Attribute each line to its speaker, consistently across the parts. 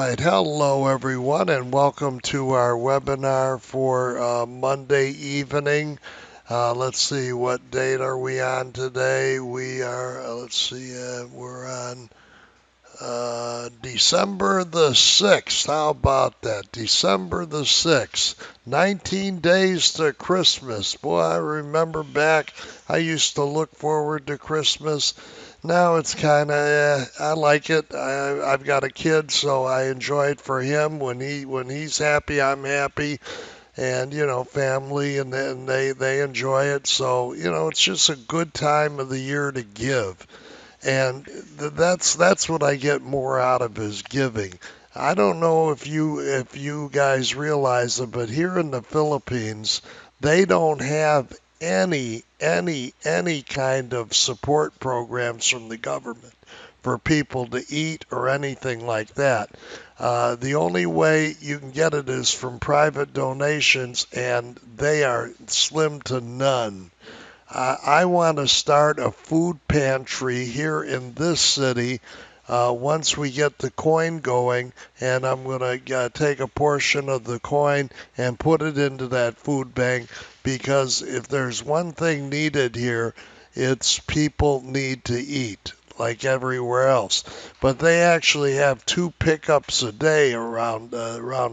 Speaker 1: right, hello everyone, and welcome to our webinar for Monday evening. Let's see, what date are we on today? We are, we're on December the 6th. How about that? December the 6th. 19 days to Christmas. Boy, I remember back, I used to look forward to Christmas. Now it's kind of, I like it. I've got a kid, so I enjoy it for him. When he's happy, I'm happy, and family, and then they enjoy it. So it's just a good time of the year to give, and that's what I get more out of is giving. I don't know if you guys realize it, but here in the Philippines, they don't have any kind of support programs from the government for people to eat or anything like that. The only way you can get it is from private donations, and they are slim to none. I want to start a food pantry here in this city once we get the coin going, and I'm going to take a portion of the coin and put it into that food bank, because if there's one thing needed here, it's people need to eat like everywhere else. But they actually have two pickups a day around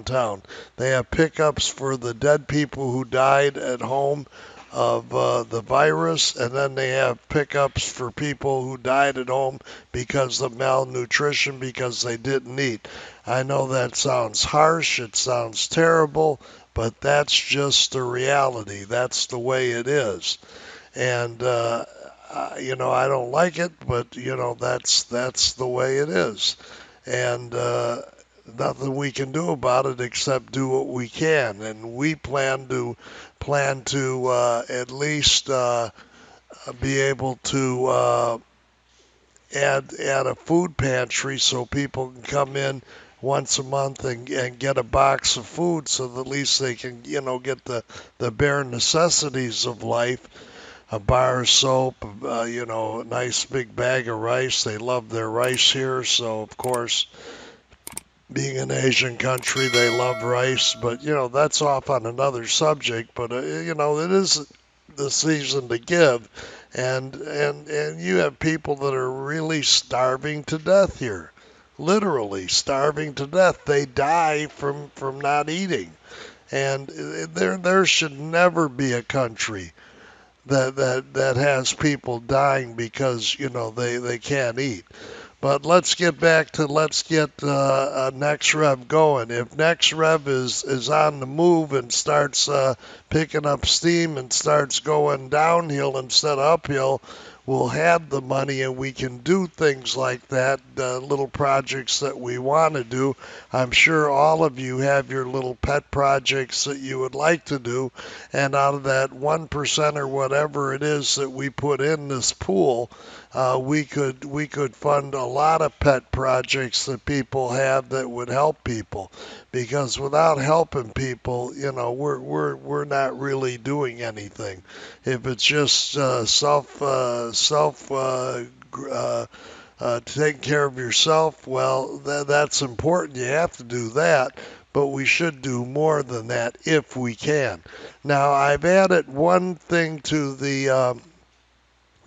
Speaker 1: town. They have pickups for the dead people who died at home of the virus, and then they have pickups for people who died at home because of malnutrition because they didn't eat. I know that sounds harsh, it sounds terrible, but that's just the reality. That's the way it is. And I don't like it, but that's the way it is. And nothing we can do about it except do what we can. And we plan to at least be able to add a food pantry so people can come in once a month and get a box of food, so that at least they can get the bare necessities of life. A bar of soap, a nice big bag of rice. They love their rice here, so of course, being an Asian country, they love rice. But that's off on another subject. But it is the season to give, and you have people that are really starving to death here, literally starving to death. They die from not eating, and there should never be a country that has people dying because they can't eat. But let's get NEXREV going. If NEXREV is on the move and starts picking up steam and starts going downhill instead of uphill, we'll have the money and we can do things like that, little projects that we want to do. I'm sure all of you have your little pet projects that you would like to do, and out of that 1% or whatever it is that we put in this pool, we could fund a lot of pet projects that people have that would help people. Because without helping people, we're not really doing anything. If it's just taking care of yourself, well, that's important. You have to do that, but we should do more than that if we can. Now, I've added one thing to the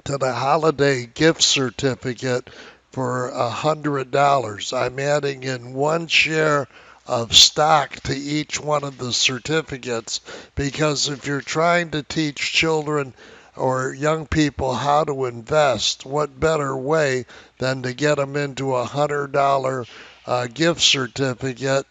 Speaker 1: holiday gift certificate for $100. I'm adding in one share of stock to each one of the certificates, because if you're trying to teach children or young people how to invest, what better way than to get them into $100 gift certificate,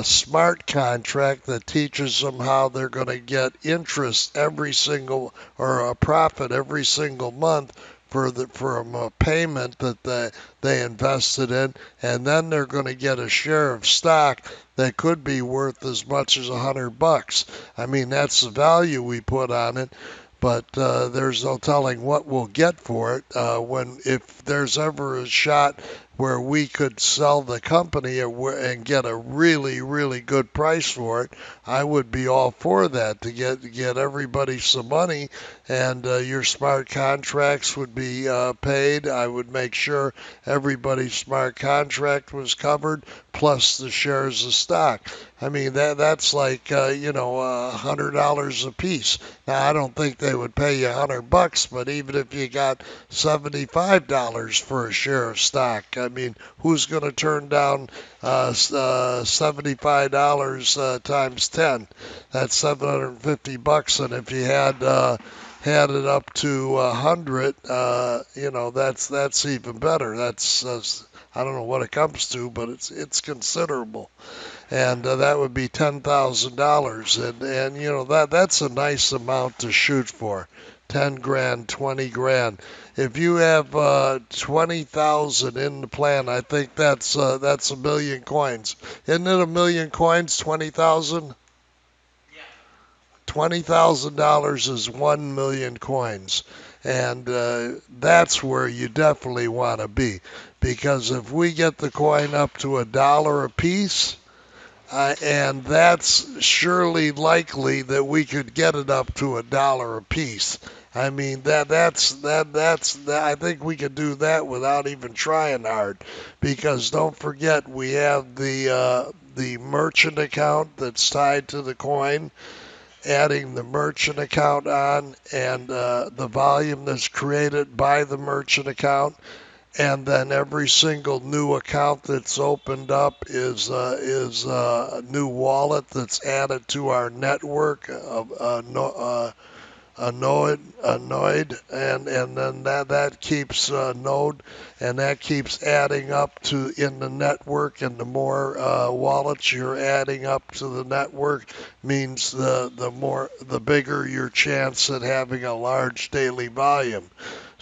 Speaker 1: smart contract that teaches them how they're going to get interest every single, or a profit every single month from a payment that they invested in, and then they're going to get a share of stock that could be worth as much as $100. I mean, that's the value we put on it, but there's no telling what we'll get for it if there's ever a shot where we could sell the company and get a really, really good price for it, I would be all for that to get everybody some money, and your smart contracts would be paid. I would make sure everybody's smart contract was covered, plus the shares of stock. I mean that's like $100 a piece. Now I don't think they would pay you $100, but even if you got $75 for a share of stock, I mean who's going to turn down $75 times 10? That's $750, and if you had it up to 100, that's even better. That's I don't know what it comes to, but it's considerable, and that would be $10,000, and that's a nice amount to shoot for. 10 grand, 20 grand. If you have 20,000 in the plan, I think that's a million coins. Isn't it a million coins? 20,000. $20,000 is 1 million coins. And that's where you definitely want to be. Because if we get the coin up to $1 a piece, and that's surely likely that we could get it up to $1 a piece. I mean that's I think we could do that without even trying hard, because don't forget we have the merchant account that's tied to the coin. Adding the merchant account on, and the volume that's created by the merchant account, and then every single new account that's opened up is a new wallet that's added to our network of a node, and then that keeps node, and that keeps adding up to in the network, and the more wallets you're adding up to the network means the bigger your chance at having a large daily volume.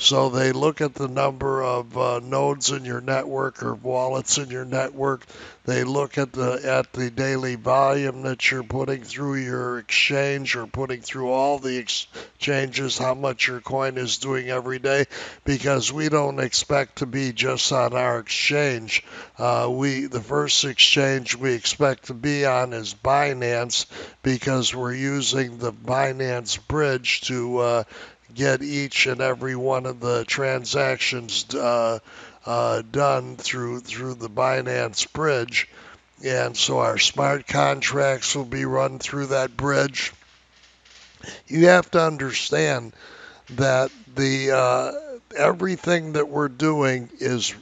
Speaker 1: So they look at the number of nodes in your network or wallets in your network. They look at the daily volume that you're putting through your exchange, or putting through all the exchanges, how much your coin is doing every day, because we don't expect to be just on our exchange. The first exchange we expect to be on is Binance, because we're using the Binance bridge to get each and every one of the transactions done through the Binance bridge. And so our smart contracts will be run through that bridge. You have to understand that the everything that we're doing is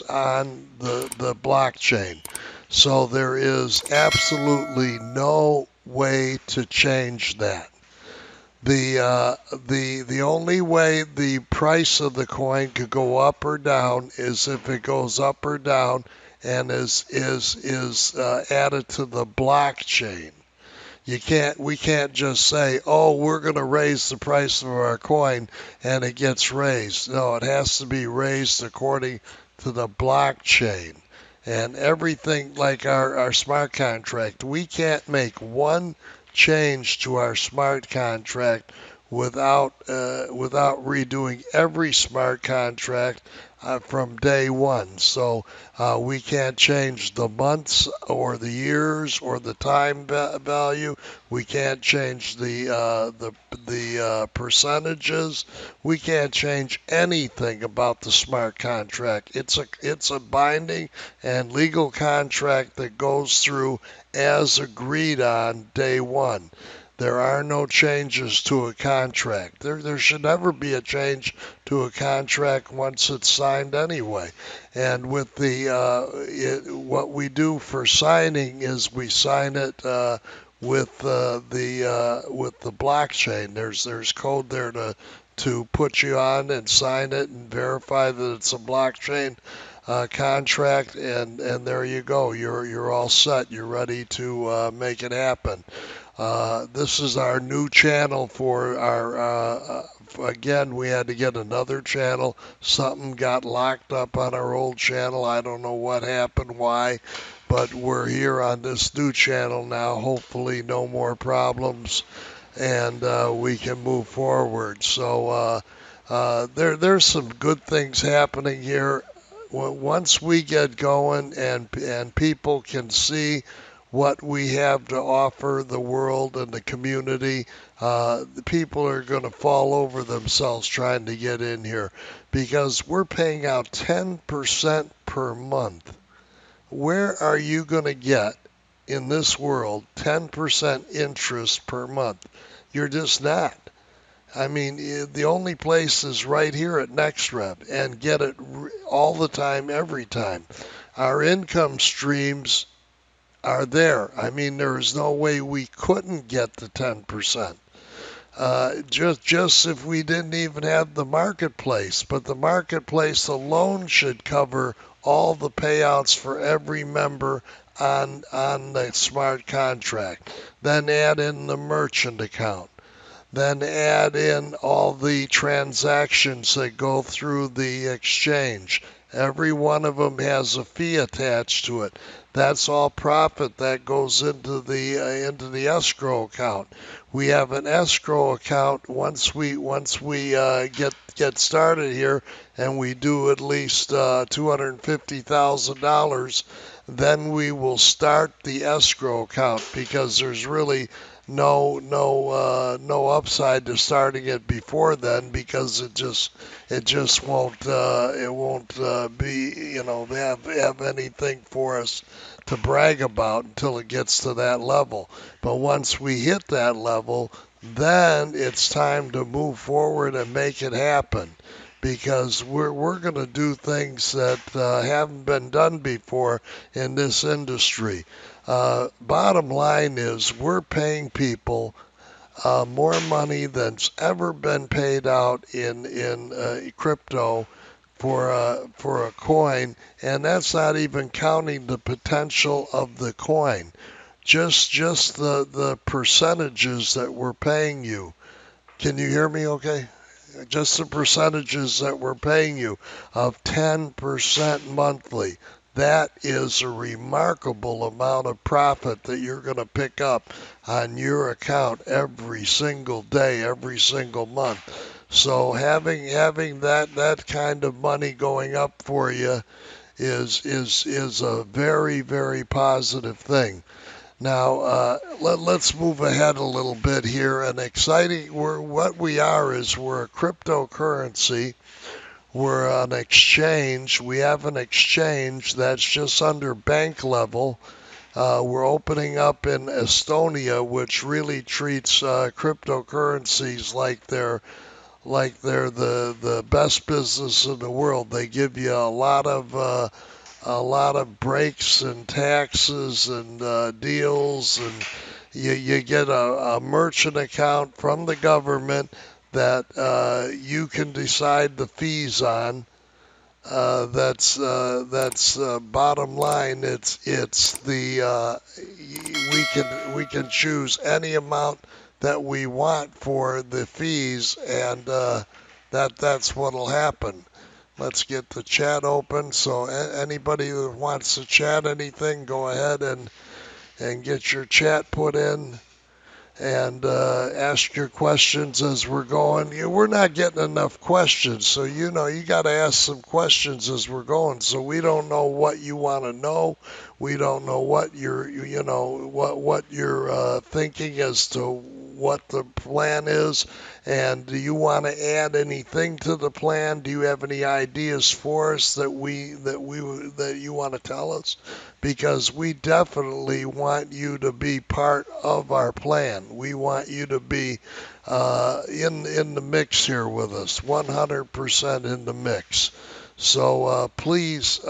Speaker 1: on the blockchain. So there is absolutely no way to change that. The only way the price of the coin could go up or down is if it goes up or down and is added to the blockchain. We can't just say, oh, we're going to raise the price of our coin and it gets raised. No, it has to be raised according to the blockchain. And everything like our smart contract, we can't make one change to our smart contract without redoing every smart contract from day one. So we can't change the months or the years or the time value. We can't change the percentages. We can't change anything about the smart contract. It's a binding and legal contract that goes through as agreed on day one. There are no changes to a contract. There should never be a change to a contract once it's signed anyway. And with what we do for signing is we sign it with the blockchain. There's code there to put you on and sign it and verify that it's a blockchain contract, and there you go. You're all set. You're ready to make it happen. This is our new channel for our. Again, we had to get another channel. Something got locked up on our old channel. I don't know what happened, why, but we're here on this new channel now. Hopefully, no more problems, and we can move forward. So there's some good things happening here. once we get going and people can see what we have to offer the world and the community, the people are going to fall over themselves trying to get in here because we're paying out 10% per month. Where are you going to get in this world 10% interest per month? You're just not. I mean, the only place is right here at NEXREV and get it all the time, every time. Our income streams are there. I mean, there is no way we couldn't get the 10%. Just if we didn't even have the marketplace, but the marketplace alone should cover all the payouts for every member on the smart contract. Then add in the merchant account. Then add in all the transactions that go through the exchange. Every one of them has a fee attached to it. That's all profit that goes into the escrow account. We have an escrow account once we get started here, and we do at least $250,000. Then we will start the escrow account because there's really no upside to starting it before then because it just won't be have anything for us to brag about until it gets to that level. But once we hit that level, then it's time to move forward and make it happen because we're going to do things that haven't been done before in this industry. Bottom line is we're paying people more money than's ever been paid out in crypto for a coin, and that's not even counting the potential of the coin. Just the percentages that we're paying you. Can you hear me okay? Just the percentages that we're paying you of 10% monthly. That is a remarkable amount of profit that you're going to pick up on your account every single day, every single month. So having that kind of money going up for you is a very, very positive thing. Now, let's move ahead a little bit here. An exciting, what we are is we're a cryptocurrency. We're an exchange. We have an exchange that's just under bank level. We're opening up in Estonia, which really treats cryptocurrencies like they're the best business in the world. They give you a lot of breaks and taxes and deals, and you get a merchant account from the government that you can decide the fees on. That's bottom line. It's the we can choose any amount that we want for the fees, and that's what'll happen. Let's get the chat open. So anybody who wants to chat anything, go ahead and get your chat put in and ask your questions as we're going. We're not getting enough questions, so you got to ask some questions as we're going. So we don't know what you want to know. We don't know what you're thinking as to what the plan is, and do you want to add anything to the plan? Do you have any ideas for us that you want to tell us? Because we definitely want you to be part of our plan. We want you to be in the mix here with us, 100% in the mix. So please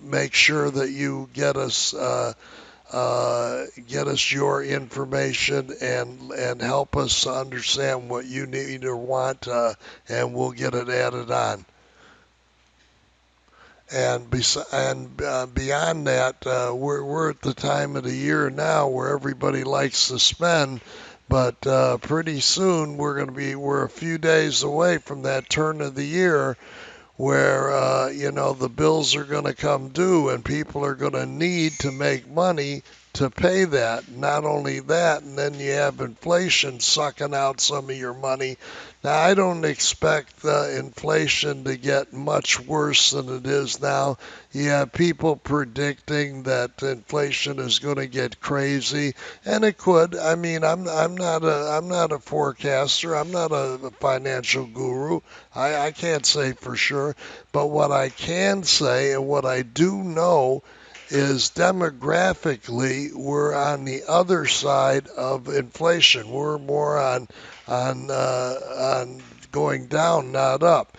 Speaker 1: make sure that you get us your information and help us understand what you need or want, and we'll get it added on. And beyond that, we're at the time of the year now where everybody likes to spend, but pretty soon we're a few days away from that turn of the year where the bills are going to come due and people are going to need to make money to pay that. Not only that, and then you have inflation sucking out some of your money. Now, I don't expect inflation to get much worse than it is now. You have people predicting that inflation is going to get crazy, and it could. I mean, I'm not a forecaster. I'm not a financial guru. I can't say for sure, but what I can say and what I do know is demographically we're on the other side of inflation. We're more on going down, not up.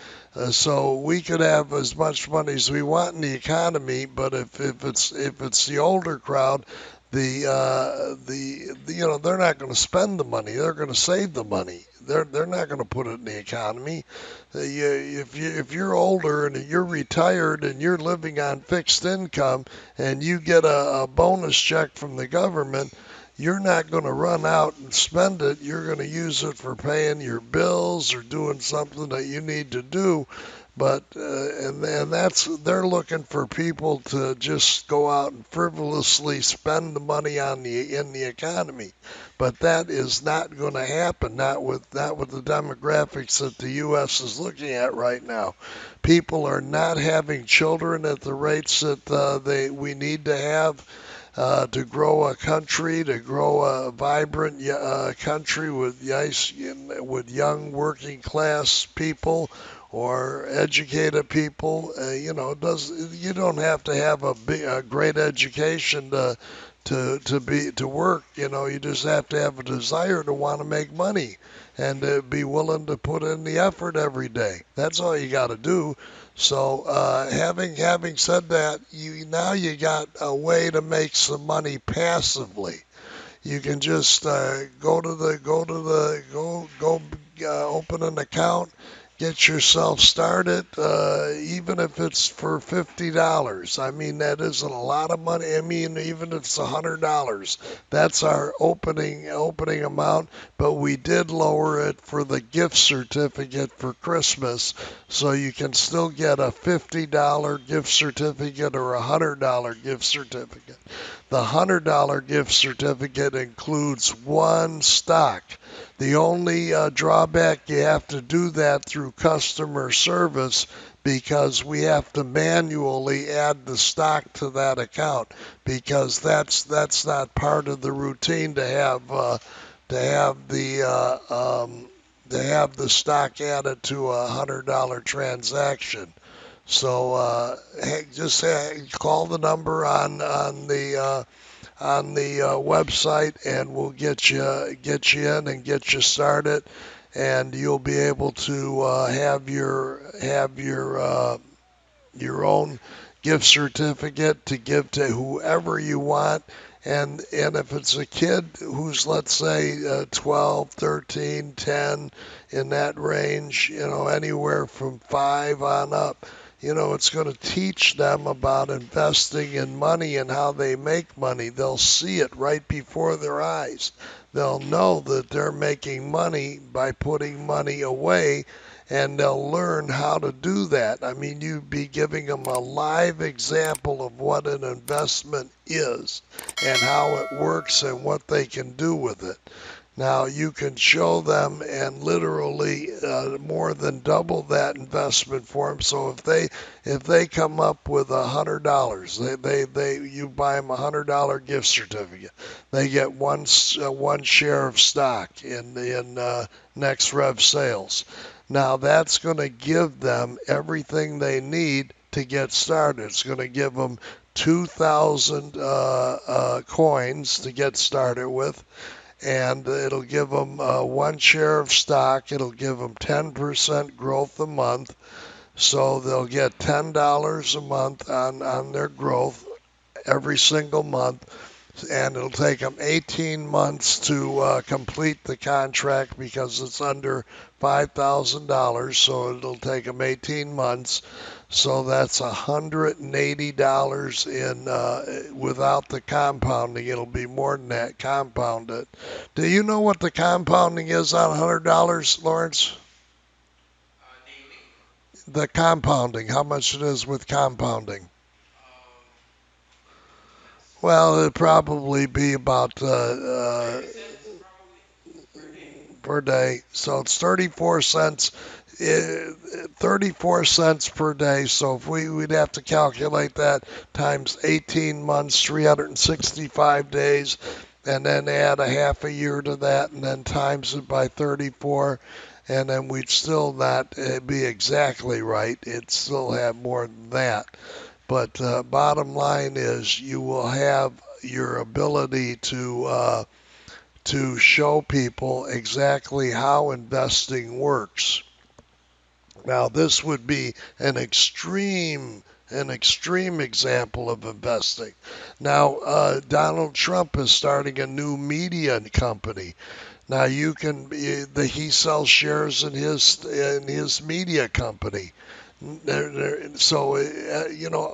Speaker 1: So we could have as much money as we want in the economy, but if it's the older crowd, they're not going to spend the money. They're going to save the money. They're not going to put it in the economy. If you're older and you're retired and you're living on fixed income and you get a bonus check from the government, you're not going to run out and spend it. You're going to use it for paying your bills or doing something that you need to do. But and that's they're looking for people to just go out and frivolously spend the money on the in the economy. But that is not going to happen. Not with the demographics that the U.S. is looking at right now. People are not having children at the rates that we need to have to grow a country, to grow a vibrant country with young working class people or educated people. You don't have to have a great education to work. You just have to have a desire to want to make money and to be willing to put in the effort every day. That's all you got to do. So, having said that, you got a way to make some money passively. You can just open an account, get yourself started, even if it's for $50. I mean, that isn't a lot of money. I mean, even if it's $100, that's our opening amount. But we did lower it for the gift certificate for Christmas, so you can still get a $50 gift certificate or a $100 gift certificate. The $100 gift certificate includes one stock. The only drawback, you have to do that through customer service because we have to manually add the stock to that account because that's not part of the routine to have the to have the stock added to a $100 transaction. So hey, just call the number on the website, and we'll get you in and get you started, and you'll be able to have your own gift certificate to give to whoever you want. And if it's a kid who's, let's say, 12, 13, 10, in that range, anywhere from 5 on up, it's going to teach them about investing in money and how they make money. They'll see it right before their eyes. They'll know that they're making money by putting money away, and they'll learn how to do that. I mean, you'd be giving them a live example of what an investment is and how it works and what they can do with it. Now, you can show them and literally more than double that investment for them. So if they come up with $100, you buy them $100 gift certificate. They get one share of stock in NEXREV sales. Now that's going to give them everything they need to get started. It's going to give them 2,000 coins to get started with, and it'll give them one share of stock. It'll give them 10% growth a month, so they'll get $10 a month on their growth every single month, and it'll take them 18 months to complete the contract because it's under $5,000, so it'll take them 18 months. So that's $180 without the compounding. It'll be more than that compounded. Do you know what the compounding is on $100, Lawrence? The compounding, how much it is with compounding? Well, it'd probably be about per day. So it's 34 cents, 34 cents per day. So if we'd have to calculate that times 18 months, 365 days, and then add a half a year to that, and then times it by 34, and then we'd still not be exactly right. It'd still have more than that. But bottom line is, you will have your ability to show people exactly how investing works. Now, this would be an extreme example of investing. Now, Donald Trump is starting a new media company. Now, you can he sells shares in his media company. So,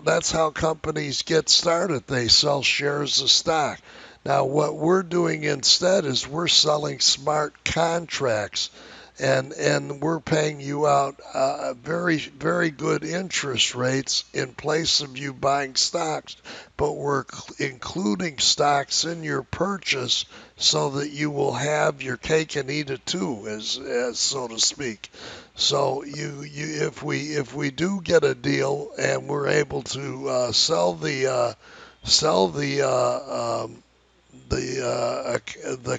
Speaker 1: that's how companies get started. They sell shares of stock. Now, what we're doing instead is we're selling smart contracts, and we're paying you out very, very good interest rates in place of you buying stocks, but we're including stocks in your purchase so that you will have your cake and eat it too, as so to speak. So if we do get a deal and we're able to sell the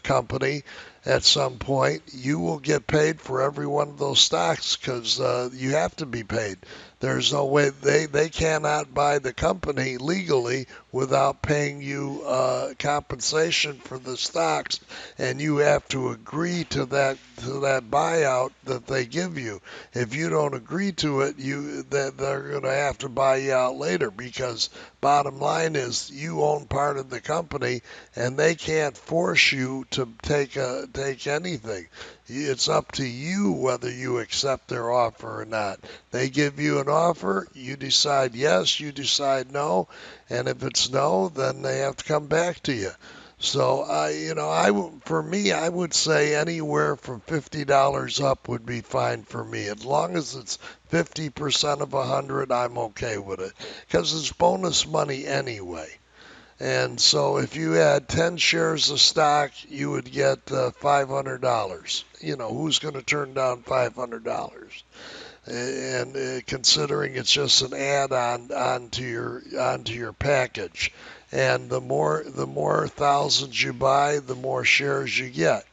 Speaker 1: company at some point, you will get paid for every one of those stocks because you have to be paid. There's no way they cannot buy the company legally without paying you compensation for the stocks, and you have to agree to that buyout that they give you. If you don't agree to it, they're going to have to buy you out later because bottom line is you own part of the company and they can't force you to take anything. It's up to you whether you accept their offer or not. They give you an offer, you decide yes, you decide no, and if it's no, then they have to come back to you. So for me, I would say anywhere from $50 up would be fine for me. As long as it's 50% of 100, I'm okay with it because it's bonus money anyway. And so if you had 10 shares of stock, you would get $500. Who's going to turn down $500? And considering it's just an add-on onto your package. And the more thousands you buy, the more shares you get.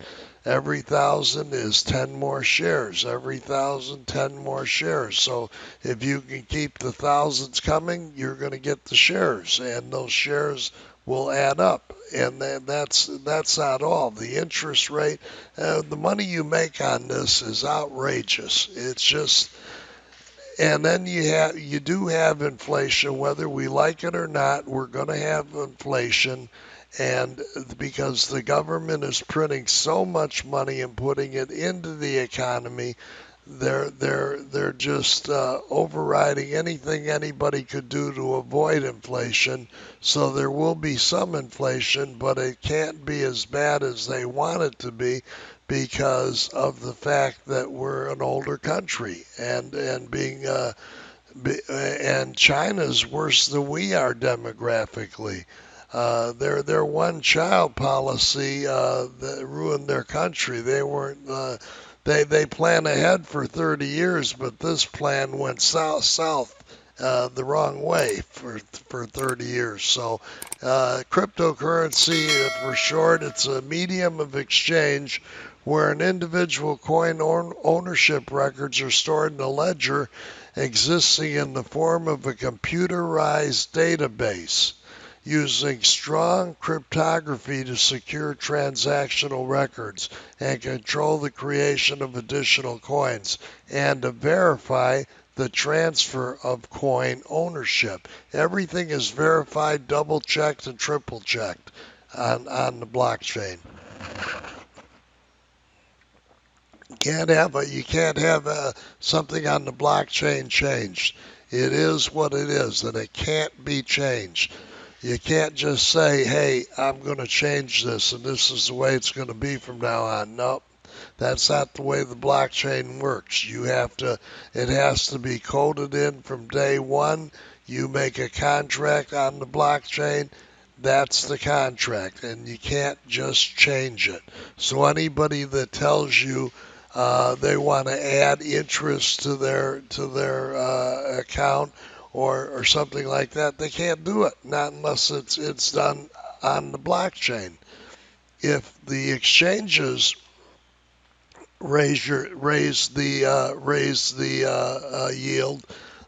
Speaker 1: Every thousand is 10 more shares. Every thousand, 10 more shares. So if you can keep the thousands coming, you're going to get the shares, and those shares will add up. And that's not all. The interest rate, the money you make on this is outrageous. It's just, and then you do have inflation, whether we like it or not. We're going to have inflation, and because the government is printing so much money and putting it into the economy, they're just overriding anything anybody could do to avoid inflation. So there will be some inflation, but it can't be as bad as they want it to be because of the fact that we're an older country and being and China's worse than we are demographically. Their one child policy that ruined their country. They weren't. They plan ahead for 30 years, but this plan went south the wrong way for 30 years. So, cryptocurrency, for short, it's a medium of exchange where an individual coin ownership records are stored in a ledger existing in the form of a computerized database using strong cryptography to secure transactional records and control the creation of additional coins and to verify the transfer of coin ownership. Everything is verified, double checked, and triple checked on the blockchain. You can't have something on the blockchain changed. It is what it is, and it can't be changed. You can't just say, hey, I'm going to change this and this is the way it's going to be from now on. Nope. That's not the way the blockchain works. It has to be coded in from day one. You make a contract on the blockchain. That's the contract, and you can't just change it. So anybody that tells you they want to add interest to their account or something like that, they can't do it. Not unless it's done on the blockchain. If the exchanges raise the yield,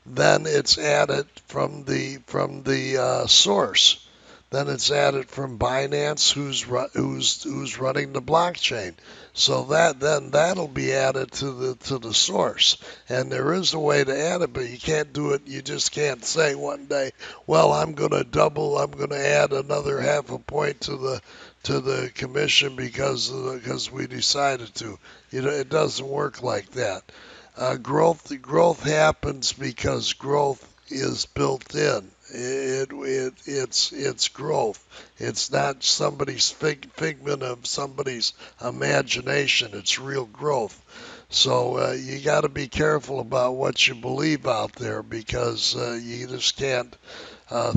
Speaker 1: then it's added from the source. Then it's added from Binance, who's running the blockchain. So that'll be added to the source. And there is a way to add it, but you can't do it. You just can't say one day, well, I'm going to double. I'm going to add another half a point to the commission because we decided to. It doesn't work like that. Growth happens because growth is built in. It's growth. It's not somebody's figment of somebody's imagination. It's real growth. So you got to be careful about what you believe out there because you just can't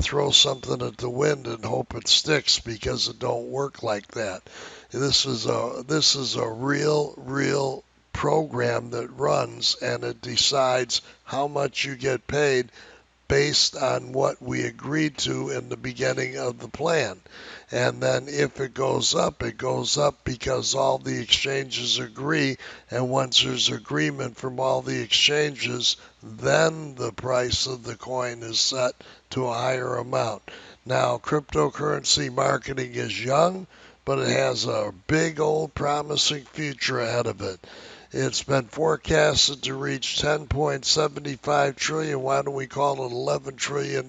Speaker 1: throw something at the wind and hope it sticks because it don't work like that. This is a real program that runs and it decides how much you get paid based on what we agreed to in the beginning of the plan. And then if it goes up because all the exchanges agree. And once there's agreement from all the exchanges, then the price of the coin is set to a higher amount. Now, cryptocurrency marketing is young, but it has a big old promising future ahead of it. It's been forecasted to reach 10.75 trillion. Why don't we call it $11 trillion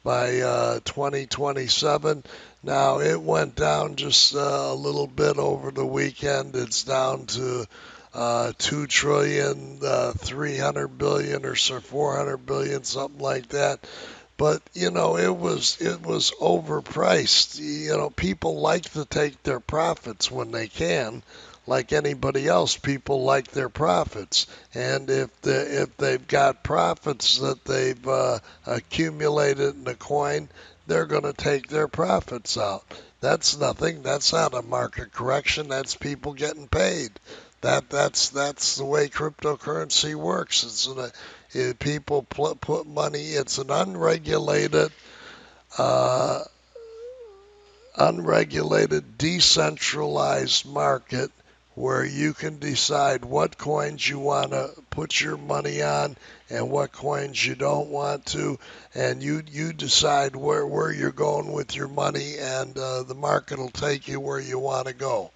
Speaker 1: by 2027? Now it went down just a little bit over the weekend. It's down to 2 trillion, 300 billion or so, 400 billion, something like that. But it was overpriced. People like to take their profits when they can. Like anybody else, people like their profits. And if they've got profits that they've accumulated in a coin, they're going to take their profits out. That's nothing. That's not a market correction. That's people getting paid. That's the way cryptocurrency works. People put money. It's an uh, unregulated, decentralized market where you can decide what coins you want to put your money on and what coins you don't want to, and you decide where you're going with your money, and the market will take you where you want to go.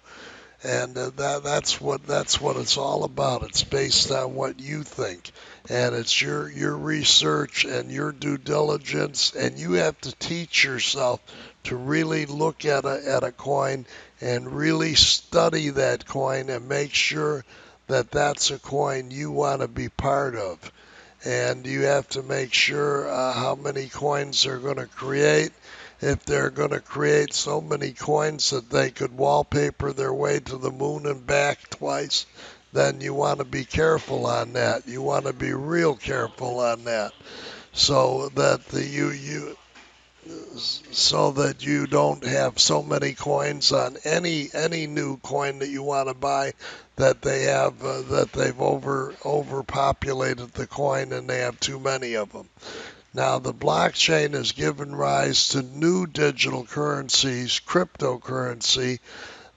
Speaker 1: And that's what it's all about. It's based on what you think, and it's your research and your due diligence, and you have to teach yourself to really look at a coin and really study that coin and make sure that that's a coin you want to be part of. And you have to make sure how many coins they're going to create. If they're going to create so many coins that they could wallpaper their way to the moon and back twice, then you want to be careful on that. You want to be real careful on that, so that you don't have so many coins on any new coin that you want to buy that they've overpopulated the coin and they have too many of them. Now, the blockchain has given rise to new digital currencies, cryptocurrency.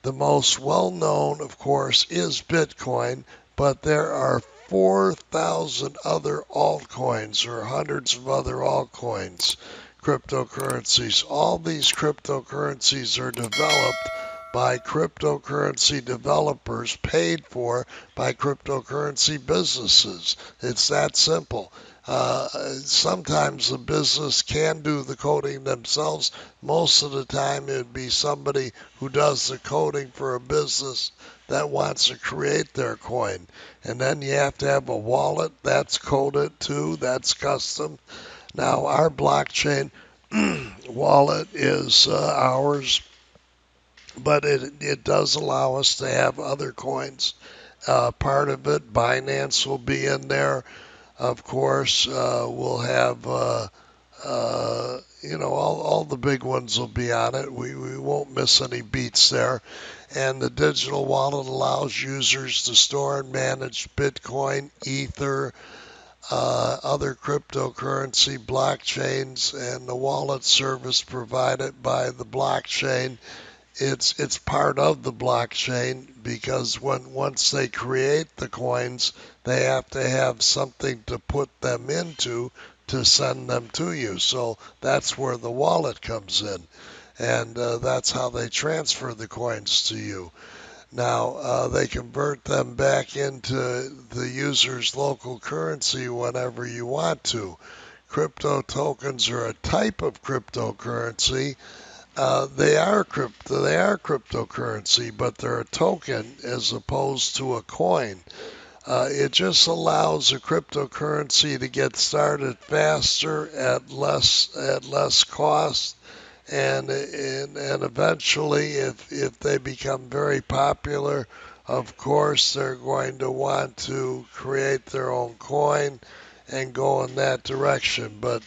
Speaker 1: The most well known, of course, is Bitcoin, but there are 4,000 other altcoins or hundreds of other altcoins, cryptocurrencies. All these cryptocurrencies are developed by cryptocurrency developers paid for by cryptocurrency businesses. It's that simple. Sometimes the business can do the coding themselves. Most of the time, it would be somebody who does the coding for a business that wants to create their coin. And then you have to have a wallet that's coded too, that's custom. Now, our blockchain wallet is ours, but it does allow us to have other coins. Part of it, Binance will be in there. Of course, we'll have all the big ones will be on it. We won't miss any beats there. And the digital wallet allows users to store and manage Bitcoin, Ether, other cryptocurrency blockchains, and the wallet service provided by the blockchain. It's part of the blockchain because once they create the coins, they have to have something to put them into to send them to you. So that's where the wallet comes in, and that's how they transfer the coins to you. Now, they convert them back into the user's local currency whenever you want to. Crypto tokens are a type of cryptocurrency. They are cryptocurrency, but they're a token as opposed to a coin. It just allows a cryptocurrency to get started faster at less cost, and eventually, if they become very popular, of course they're going to want to create their own coin and go in that direction. But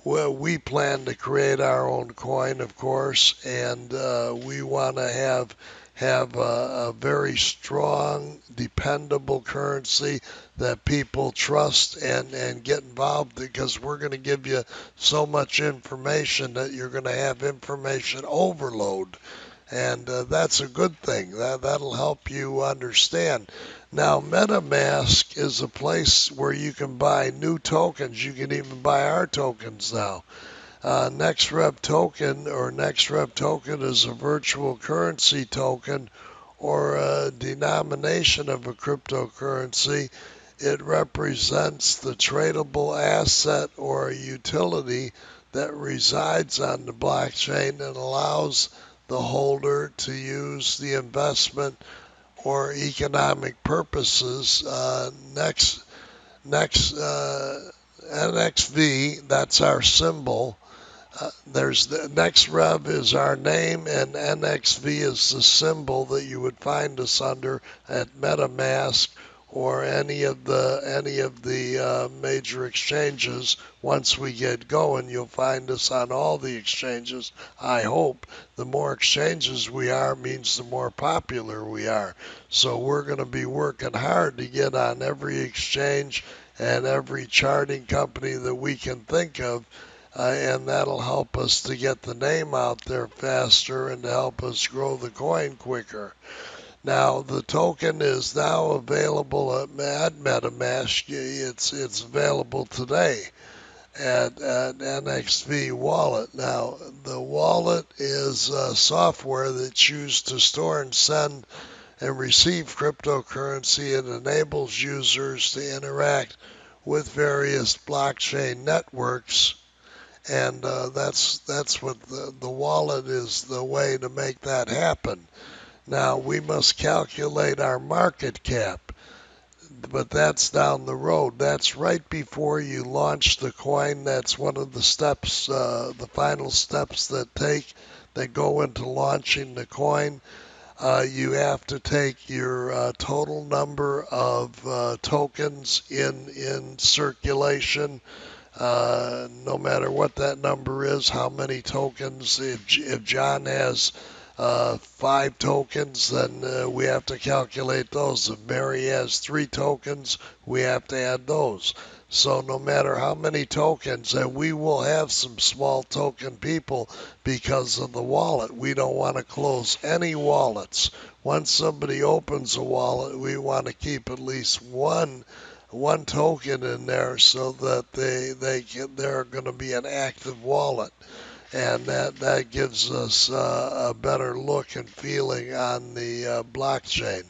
Speaker 1: well, we plan to create our own coin, of course, and we want to have a very strong, dependable currency that people trust and get involved because we're going to give you so much information that you're going to have information overload, and that's a good thing. That'll help you understand. Now, MetaMask is a place where you can buy new tokens. You can even buy our tokens now. NEXREV Token or NEXREV Token is a virtual currency token or a denomination of a cryptocurrency. It represents the tradable asset or utility that resides on the blockchain and allows the holder to use the investment or economic purposes. Next NXV, that's our symbol. There's the NextRev is our name, and NXV is the symbol that you would find us under at MetaMask or any of the major exchanges. Once we get going, you'll find us on all the exchanges. I hope the more exchanges we are means the more popular we are. So we're going to be working hard to get on every exchange and every charting company that we can think of, and that'll help us to get the name out there faster and to help us grow the coin quicker. Now, the token is now available at MetaMask. It's available today at NXV Wallet. Now, the wallet is software that's used to store and send and receive cryptocurrency. It enables users to interact with various blockchain networks, and that's what the wallet is, the way to make that happen. Now we must calculate our market cap, but that's down the road. That's right before you launch the coin. That's one of the steps, the final steps that go into launching the coin. You have to take your total number of tokens in circulation, no matter what that number is, how many tokens. If John has 5 tokens, then we have to calculate those. If Mary has 3 tokens, we have to add those. So no matter how many tokens, and we will have some small token people because of the wallet. We don't want to close any wallets. Once somebody opens a wallet, we want to keep at least one token in there so that they're going to be an active wallet, and that gives us a better look and feeling on the blockchain.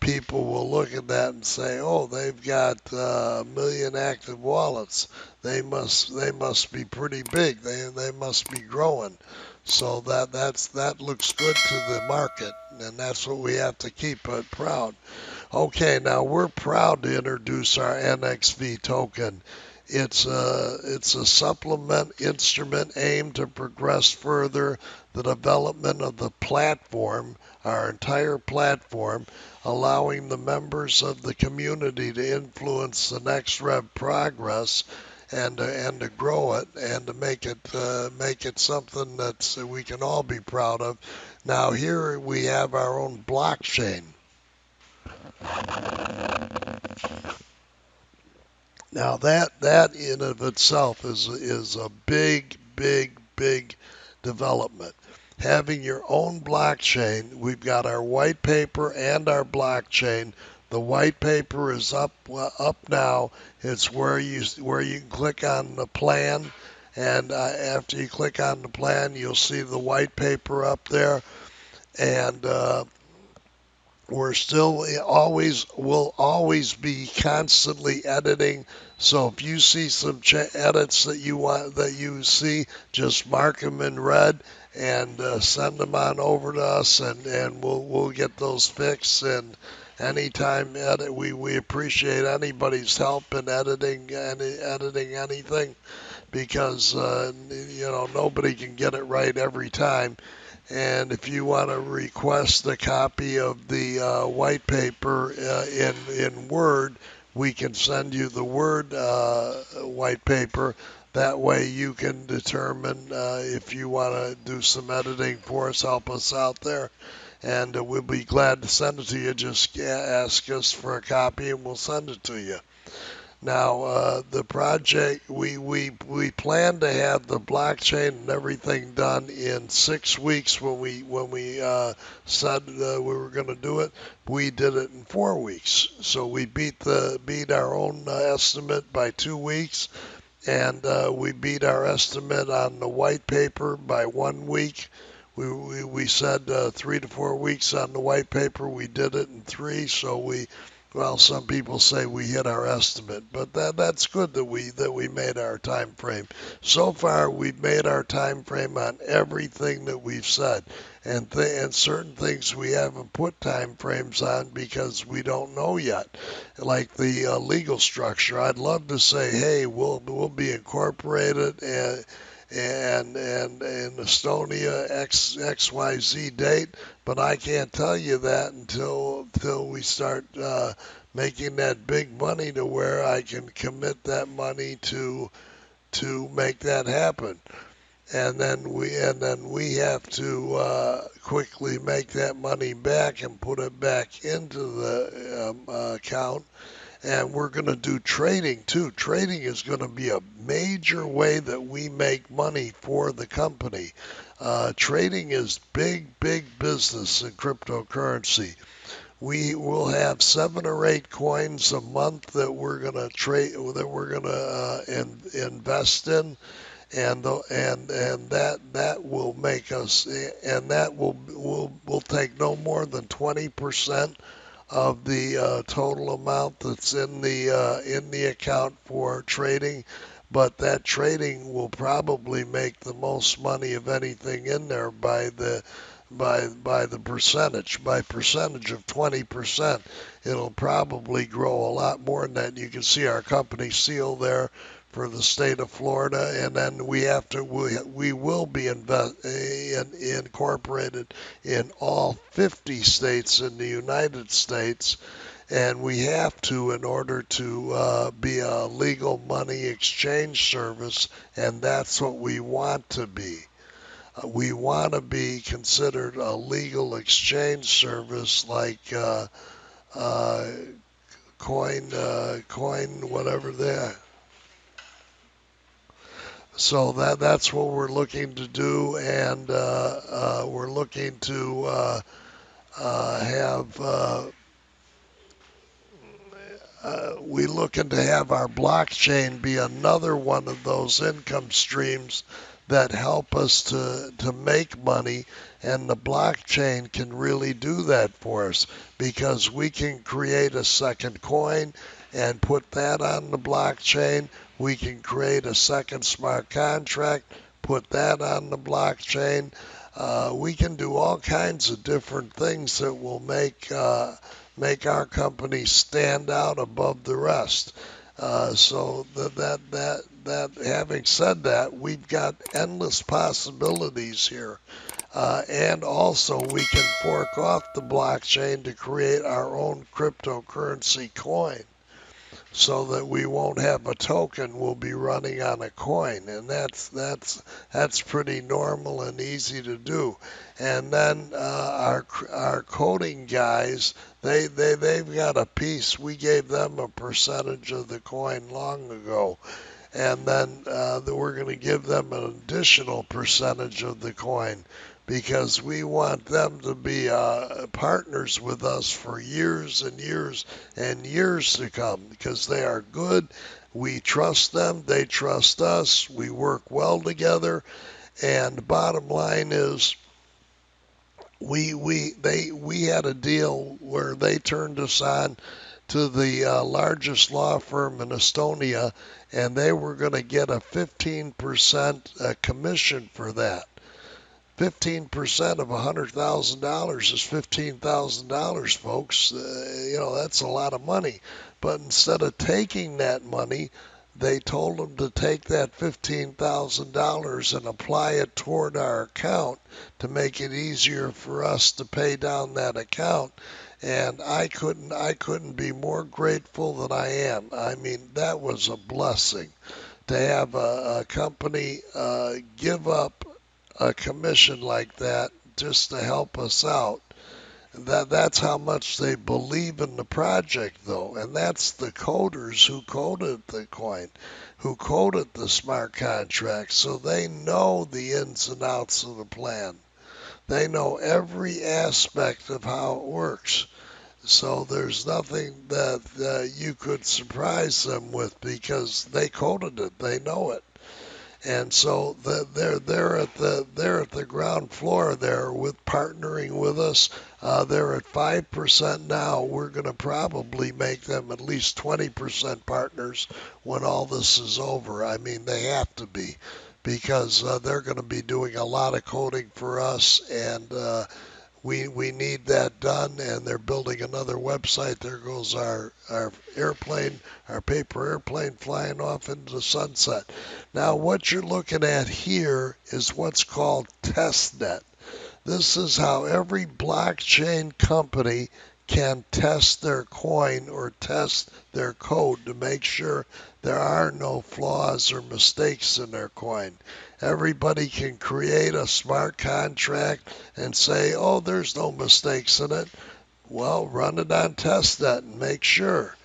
Speaker 1: People will look at that and say, "Oh, they've got a million active wallets. They must be pretty big. They must be growing." So that looks good to the market, and that's what we have to keep it proud. Okay, now we're proud to introduce our NXV token. It's a supplement instrument aimed to progress further the development of the platform, our entire platform, allowing the members of the community to influence the next rev progress and to grow it and to make it something that we can all be proud of. Now here we have our own blockchain. Now that in of itself is a big development. Having your own blockchain, we've got our white paper and our blockchain. The white paper is up now. It's where you can click on the plan, and after you click on the plan, you'll see the white paper up there, and we're still always will always be constantly editing. So if you see some edits that you want that you see, just mark them in red and send them on over to us, and we'll get those fixed. And anytime edit, we appreciate anybody's help in editing anything, because nobody can get it right every time. And if you want to request a copy of the white paper in Word, we can send you the Word white paper. That way you can determine if you want to do some editing for us, help us out there. And we'll be glad to send it to you. Just ask us for a copy and we'll send it to you. Now, the project, we plan to have the blockchain and everything done in 6 weeks when we said we were going to do it. We did it in 4 weeks, so we beat our own estimate by 2 weeks, and we beat our estimate on the white paper by 1 week. We said 3 to 4 weeks on the white paper. We did it in three, so well, some people say we hit our estimate, but that's good that we made our time frame. So far, we've made our time frame on everything that we've said, and certain things we haven't put time frames on because we don't know yet, like the legal structure. I'd love to say, hey, we'll be incorporated and in Estonia XYZ date, but I can't tell you that until we start making that big money to where I can commit that money to make that happen. And then we have to quickly make that money back and put it back into the account. And we're going to do trading too. Trading is going to be a major way that we make money for the company. Trading is big business in cryptocurrency. We will have 7 or 8 coins a month that we're going to trade, that we're going to invest in, and that will make us, and that will take no more than 20% of the total amount that's in the account for trading. But that trading will probably make the most money of anything in there by the percentage of 20%. It'll probably grow a lot more than that. And you can see our company seal there for the state of Florida, and then we will be incorporated in all 50 states in the United States, and we have to in order to be a legal money exchange service, and that's what we want to be. We want to be considered a legal exchange service like uh, coin, whatever that. So that's what we're looking to do, and we're looking to have we looking to have our blockchain be another one of those income streams that help us to make money, and the blockchain can really do that for us because we can create a second coin and put that on the blockchain. We can create a second smart contract, put that on the blockchain. We can do all kinds of different things that will make our company stand out above the rest. So having said that, we've got endless possibilities here. And also, we can fork off the blockchain to create our own cryptocurrency coin. so that we won't have a token. We'll be running on a coin, and that's pretty normal and easy to do. And then our coding guys, they've got a piece. We gave them a percentage of the coin long ago, and then we're going to give them an additional percentage of the coin because we want them to be partners with us for years and years and years to come because they are good. We trust them, they trust us, we work well together, and the bottom line is we had a deal where they turned us on to the largest law firm in Estonia, and they were going to get a 15% commission for that. 15% of $100,000 is $15,000, folks. That's a lot of money. But instead of taking that money, they told them to take that $15,000 and apply it toward our account to make it easier for us to pay down that account. And I couldn't be more grateful than I am. I mean, that was a blessing to have a company give up a commission like that just to help us out. That's how much they believe in the project, though, and that's the coders who coded the coin, who coded the smart contract, so they know the ins and outs of the plan. They know every aspect of how it works. So there's nothing that you could surprise them with because they coded it. They know it. And so they're at the ground floor there with partnering with us. They're at 5% now. We're going to probably make them at least 20% partners when all this is over. I mean, they have to be because they're going to be doing a lot of coding for us, and we need that done, and they're building another website. There goes our airplane, our paper airplane flying off into the sunset. Now, what you're looking at here is what's called TestNet. This is how every blockchain company can test their coin or test their code to make sure there are no flaws or mistakes in their coin. Everybody can create a smart contract and say, oh, there's no mistakes in it. Well, run it on testnet and make sure.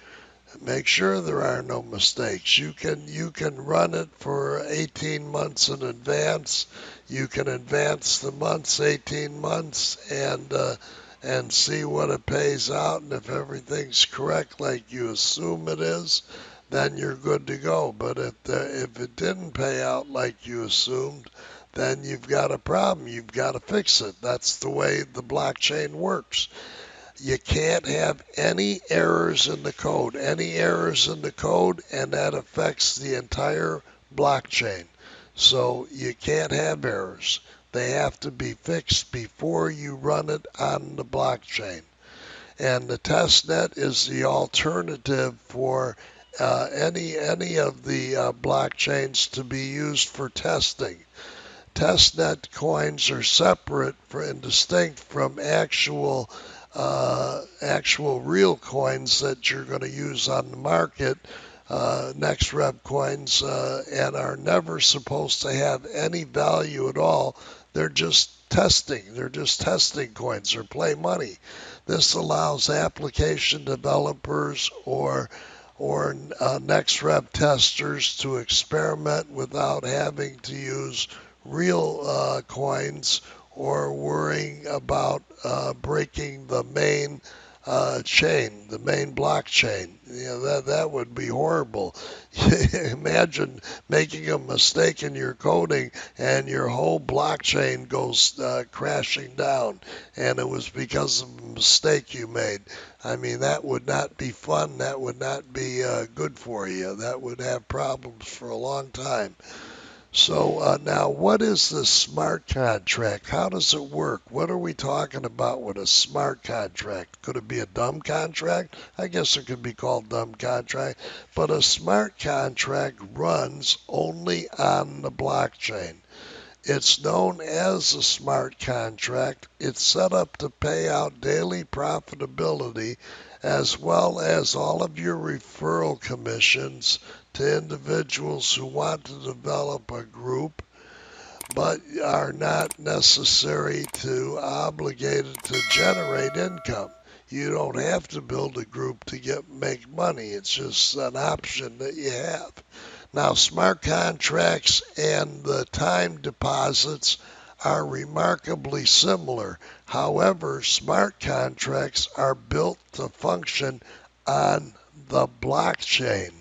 Speaker 1: Make sure there are no mistakes. You can run it for 18 months in advance. You can advance the months 18 months and see what it pays out. And if everything's correct like you assume it is, then you're good to go. But if it didn't pay out like you assumed, then you've got a problem. You've got to fix it. That's the way the blockchain works. You can't have any errors in the code. Any errors in the code, and that affects the entire blockchain. So you can't have errors. They have to be fixed before you run it on the blockchain. And the testnet is the alternative for any of the blockchains to be used for testing. Testnet coins are separate and distinct from actual real coins that you're going to use on the market, NEXREV coins, and are never supposed to have any value at all. They're just testing. They're just testing coins or play money. This allows application developers or NEXREV testers to experiment without having to use real coins or worrying about breaking the main chain, the main blockchain. That would be horrible. Imagine making a mistake in your coding and your whole blockchain goes crashing down, and it was because of a mistake you made. I mean, that would not be fun. That would not be good for you. That would have problems for a long time. So now, what is the smart contract? How does it work? What are we talking about with a smart contract? Could it be a dumb contract? I guess it could be called dumb contract. But a smart contract runs only on the blockchain. It's known as a smart contract. It's set up to pay out daily profitability as well as all of your referral commissions to individuals who want to develop a group but are not necessary to obligated to generate income. You don't have to build a group to make money. It's just an option that you have. Now, smart contracts and the time deposits are remarkably similar. However, smart contracts are built to function on the blockchain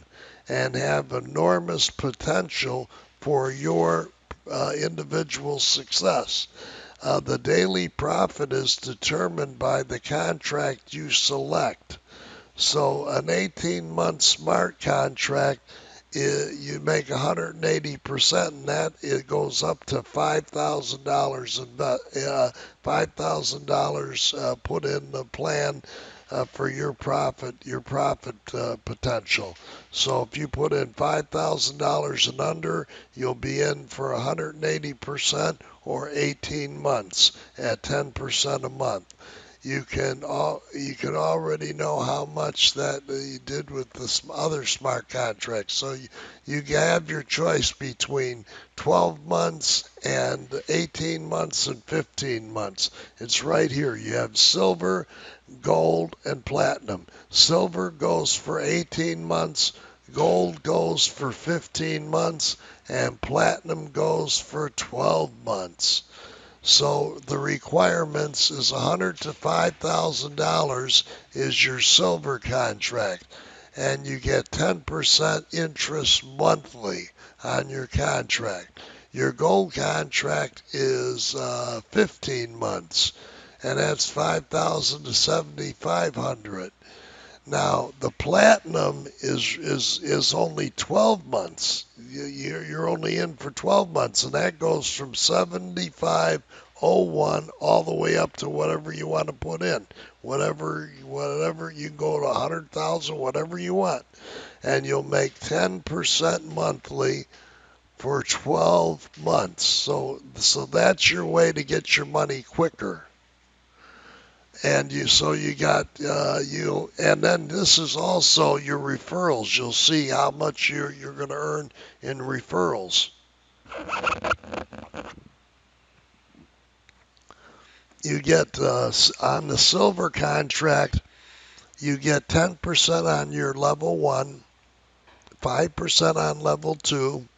Speaker 1: and have enormous potential for your individual success. The daily profit is determined by the contract you select. So, an 18-month smart contract, you make 180%, and that it goes up to $5,000 $5,000 put in the plan for your profit potential. So if you put in $5,000 and under, you'll be in for 180% or 18 months at 10% a month. You can already know how much that you did with the other smart contracts. So you have your choice between 12 months and 18 months and 15 months. It's right here. You have silver, gold, and platinum. Silver goes for 18 months, gold goes for 15 months, and platinum goes for 12 months. So the requirements is $100 to $5,000 is your silver contract, and you get 10% interest monthly on your contract. Your gold contract is 15 months, and that's 5,000 to 7,500. Now the platinum is only 12 months. You're only in for 12 months, and that goes from 75.01 all the way up to whatever you want to put in. Whatever you can go to 100,000, whatever you want, and you'll make 10% monthly for 12 months. So that's your way to get your money quicker. And you got and then this is also your referrals. You'll see how much you're going to earn in referrals. You get on the silver contract, you get 10% on your level 1, 5% on level 2,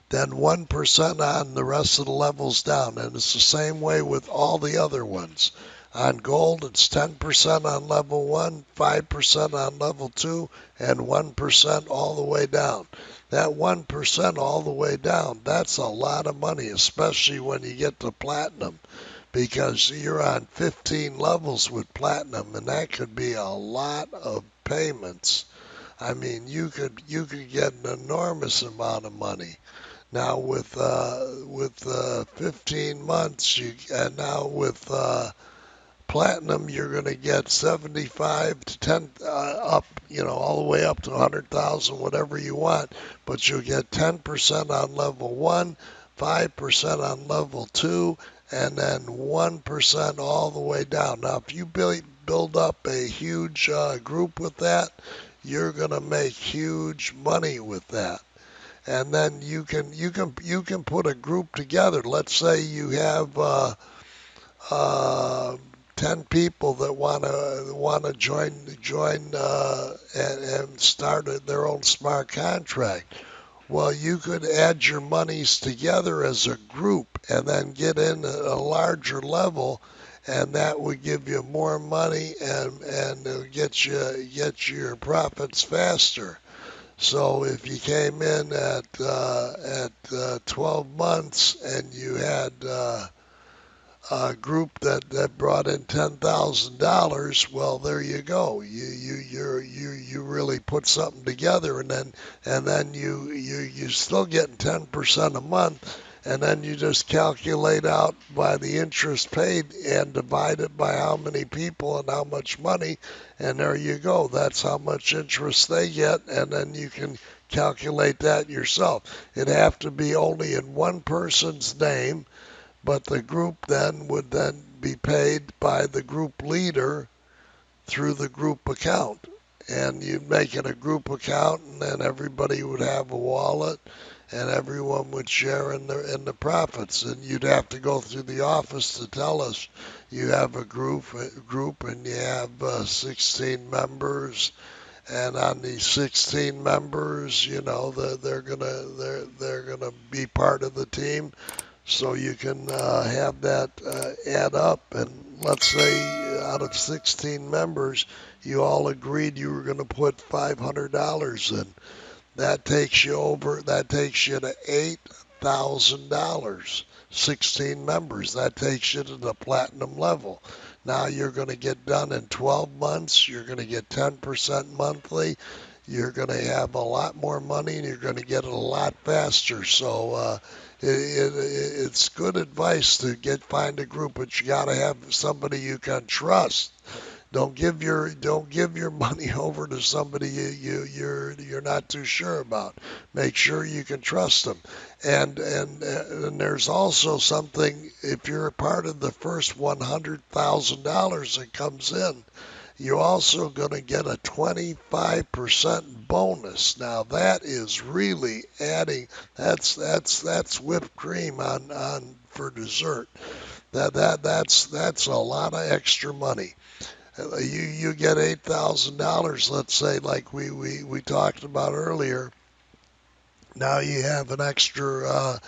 Speaker 1: then 1% on the rest of the levels down. And it's the same way with all the other ones. On gold, it's 10% on level 1, 5% on level 2, and 1% all the way down. That 1% all the way down, that's a lot of money, especially when you get to platinum, because you're on 15 levels with platinum, and that could be a lot of payments. I mean, you could get an enormous amount of money. Now with 15 months, and now with platinum, you're going to get 75 to 10 up, all the way up to 100,000, whatever you want. But you'll get 10% on level 1, 5% on level 2, and then 1% all the way down. Now, if you build up a huge group with that, you're going to make huge money with that. And then you can put a group together. Let's say you have 10 people that wanna join and start their own smart contract. Well, you could add your monies together as a group and then get in a larger level, and that would give you more money and get your profits faster. So if you came in at 12 months and you had a group that brought in $10,000, well, there you go. You really put something together, and then you still getting 10% a month, and then you just calculate out by the interest paid and divide it by how many people and how much money, and there you go. That's how much interest they get, and then you can calculate that yourself. It'd have to be only in one person's name, but the group then would be paid by the group leader through the group account. And you'd make it a group account, and then everybody would have a wallet, and everyone would share in the profits. And you'd have to go through the office to tell us you have a group, and you have 16 members. And on these 16 members, they're gonna be part of the team, so you can have that add up. And let's say out of 16 members, you all agreed you were going to put $500 in. That takes you to $8,000. 16 members. That takes you to the platinum level. Now you're going to get done in 12 months. You're going to get 10% monthly. You're going to have a lot more money, and you're going to get it a lot faster. So it's good advice to find a group, but you got to have somebody you can trust. Don't give your money over to somebody you're not too sure about. Make sure you can trust them. And there's also something, if you're a part of the first $100,000 that comes in, you're also going to get a 25% bonus. Now that is really adding. That's whipped cream on for dessert. That's a lot of extra money. You get $8,000, let's say, like we talked about earlier. Now you have an extra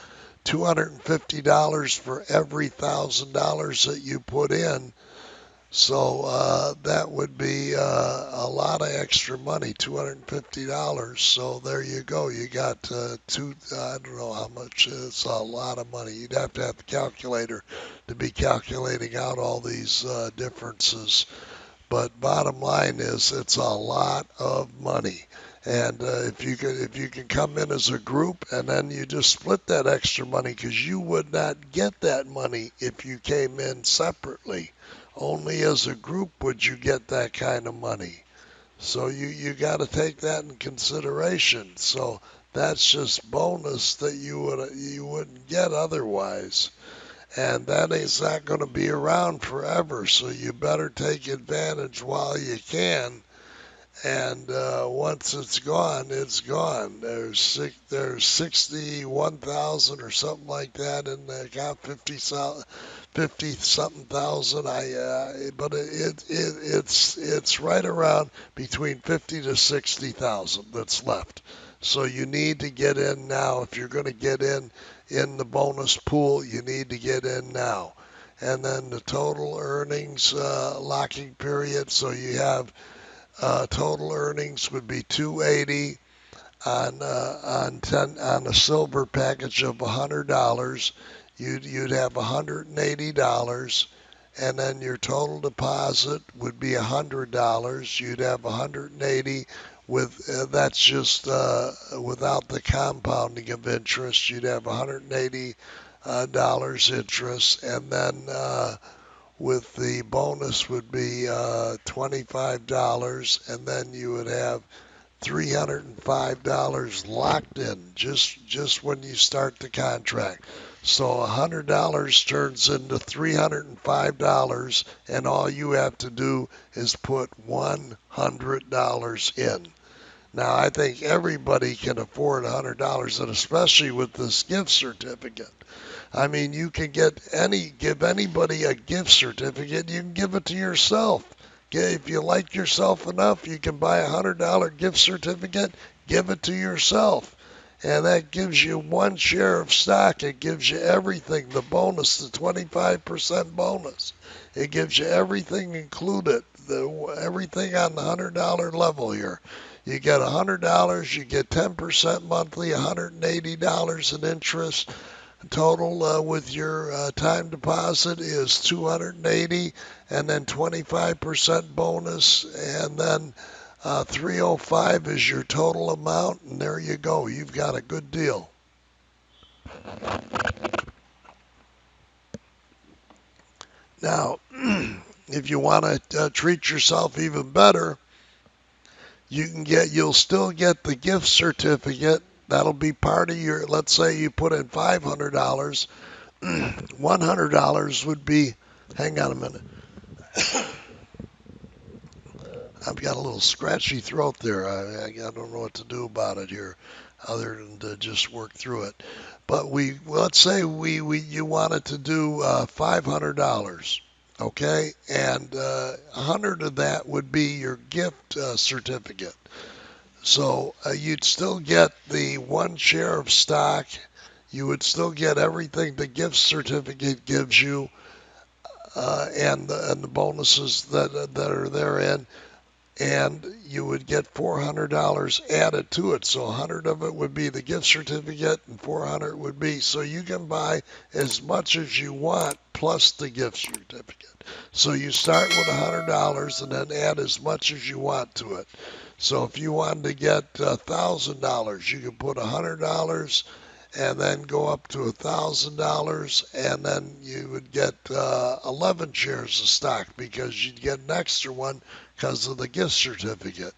Speaker 1: $250 for every $1,000 that you put in. So that would be a lot of extra money, $250. So there you go. You got I don't know how much. It's a lot of money. You'd have to have the calculator to be calculating out all these differences. But bottom line is, it's a lot of money. And if you can come in as a group, and then you just split that extra money, because you would not get that money if you came in separately. Only as a group would you get that kind of money. So you got to take that in consideration. So that's just bonus that you wouldn't get otherwise. And that is not going to be around forever. So you better take advantage while you can. And once it's gone, it's gone. There's 61,000 or something like that in the account, 50 something thousand. But it's right around between 50 to 60,000 that's left. So you need to get in now. If you're going to get in the bonus pool, you need to get in now. And then the total earnings locking period. So you have total earnings would be 280 on a silver package of $100. You'd have $180, and then your total deposit would be $100. You'd have 180 with that's just without the compounding of interest. You'd have $180 interest, and then with the bonus would be $25, and then you would have $305 locked in just when you start the contract. So $100 turns into $305, and all you have to do is put $100 in. Now, I think everybody can afford $100, and especially with this gift certificate. I mean, you can give anybody a gift certificate. You can give it to yourself. Okay, if you like yourself enough, you can buy $100 gift certificate, give it to yourself. And that gives you one share of stock. It gives you everything, the bonus, the 25% bonus. It gives you everything included, everything on the $100 level here. You get $100, you get 10% monthly, $180 in interest. Total with your time deposit is 280, and then 25% bonus, and then 305 is your total amount, and there you go. You've got a good deal. Now, if you want to treat yourself even better, you'll still get the gift certificate. That'll be part of your, let's say you put in $500. $100 would be, hang on a minute. I've got a little scratchy throat there. I don't know what to do about it here, other than to just work through it. But let's say we you wanted to do $500, okay, and 100 of that would be your gift certificate. So you'd still get the one share of stock. You would still get everything the gift certificate gives you, and the bonuses that are therein, and you would get $400 added to it. So 100 of it would be the gift certificate, and 400 would be so you can buy as much as you want plus the gift certificate. So you start with $100 and then add as much as you want to it. So if you wanted to get $1,000, you could put $100 and then go up to $1,000, and then you would get 11 shares of stock because you'd get an extra one because of the gift certificate,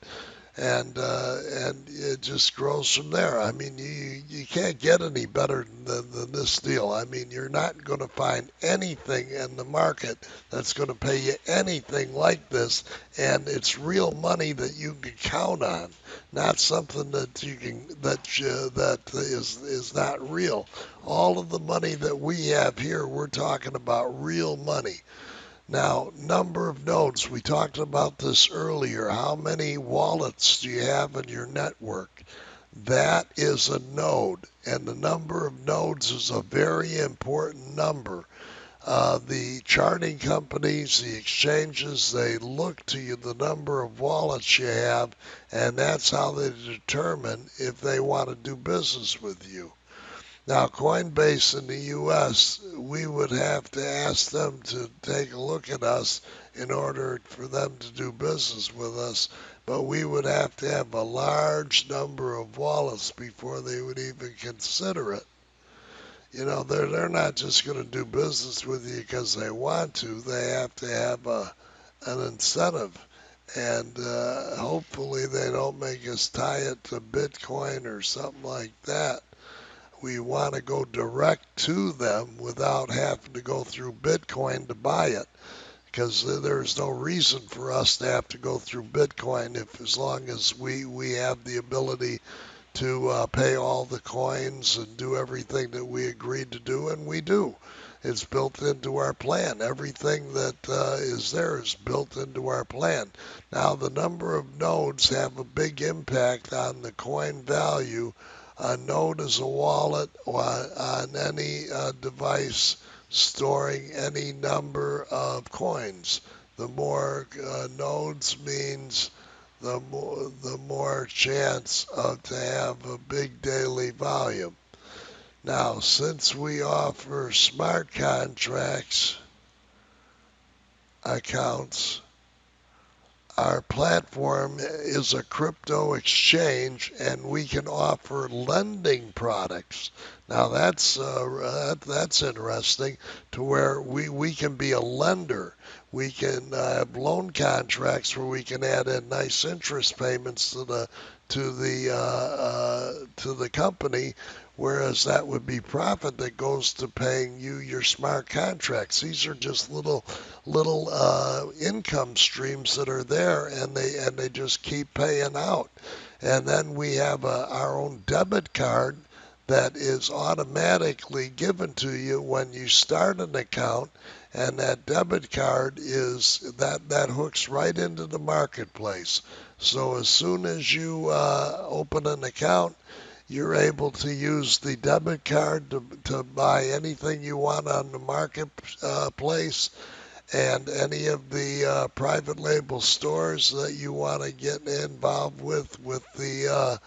Speaker 1: and it just grows from there. I mean, you can't get any better than this deal. I mean, you're not going to find anything in the market that's going to pay you anything like this, and it's real money that you can count on, not something that you can that is not real. All of the money that we have here, we're talking about real money. Now, number of nodes, we talked about this earlier. How many wallets do you have in your network? That is a node, and the number of nodes is a very important number. The charting companies, the exchanges, they look to you the number of wallets you have, and that's how they determine if they want to do business with you. Now, Coinbase in the US, we would have to ask them to take a look at us in order for them to do business with us, but we would have to have a large number of wallets before they would even consider it. They're not just going to do business with you because they want to. They have to have an incentive, and hopefully they don't make us tie it to Bitcoin or something like that. We want to go direct to them without having to go through Bitcoin to buy it, because there's no reason for us to have to go through Bitcoin if as long as we have the ability to pay all the coins and do everything that we agreed to do, and we do. It's built into our plan. Everything that is there is built into our plan. Now, the number of nodes have a big impact on the coin value. A node is a wallet on any device storing any number of coins. The more nodes means the more chance to have a big daily volume. Now, since we offer smart contracts accounts, our platform is a crypto exchange, and we can offer lending products. Now that's interesting, to where we can be a lender. We can have loan contracts where we can add in nice interest payments to the company, whereas that would be profit that goes to paying you your smart contracts. These are just little income streams that are there, and they just keep paying out. And then we have our own debit card that is automatically given to you when you start an account, and that debit card is that hooks right into the marketplace. So as soon as you open an account, you're able to use the debit card to buy anything you want on the marketplace, and any of the private label stores that you want to get involved with the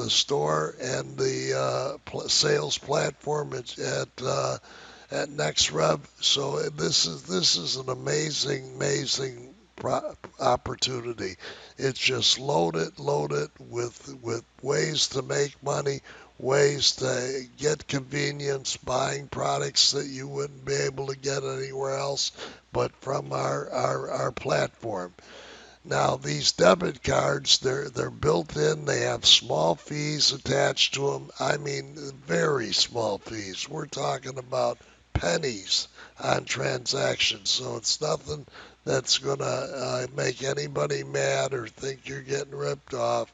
Speaker 1: store and the sales platform at NEXREV. So this is an amazing opportunity. It's just loaded with ways to make money, ways to get convenience, buying products that you wouldn't be able to get anywhere else but from our platform. Now, these debit cards, they're built in. They have small fees attached to them. I mean, very small fees. We're talking about pennies on transactions. So it's nothing that's going to make anybody mad or think you're getting ripped off.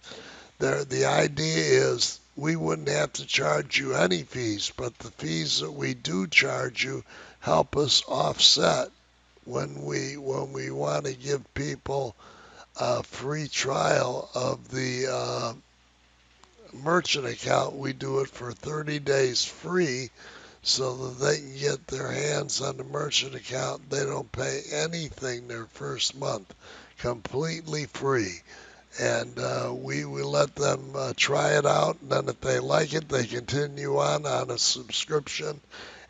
Speaker 1: The idea is we wouldn't have to charge you any fees, but the fees that we do charge you help us offset when we want to give people a free trial of the merchant account. We do it for 30 days free so that they can get their hands on the merchant account. They don't pay anything their first month, completely free. And we let them try it out. And then if they like it, they continue on a subscription.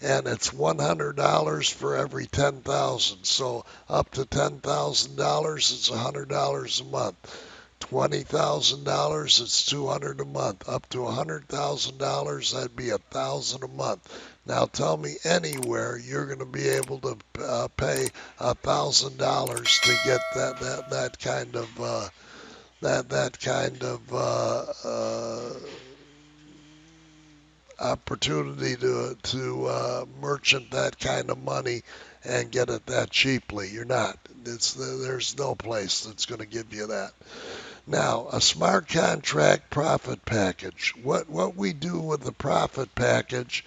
Speaker 1: And it's $100 for every 10,000. So up to $10,000, it's $100 a month. $20,000, it's 200 a month. Up to $100,000, that'd be 1,000 a month. Now tell me anywhere you're going to be able to pay $1,000 to get that kind of that kind of opportunity to merchant that kind of money and get it that cheaply. You're not. There's no place that's going to give you that. Now, a smart contract profit package. What we do with the profit package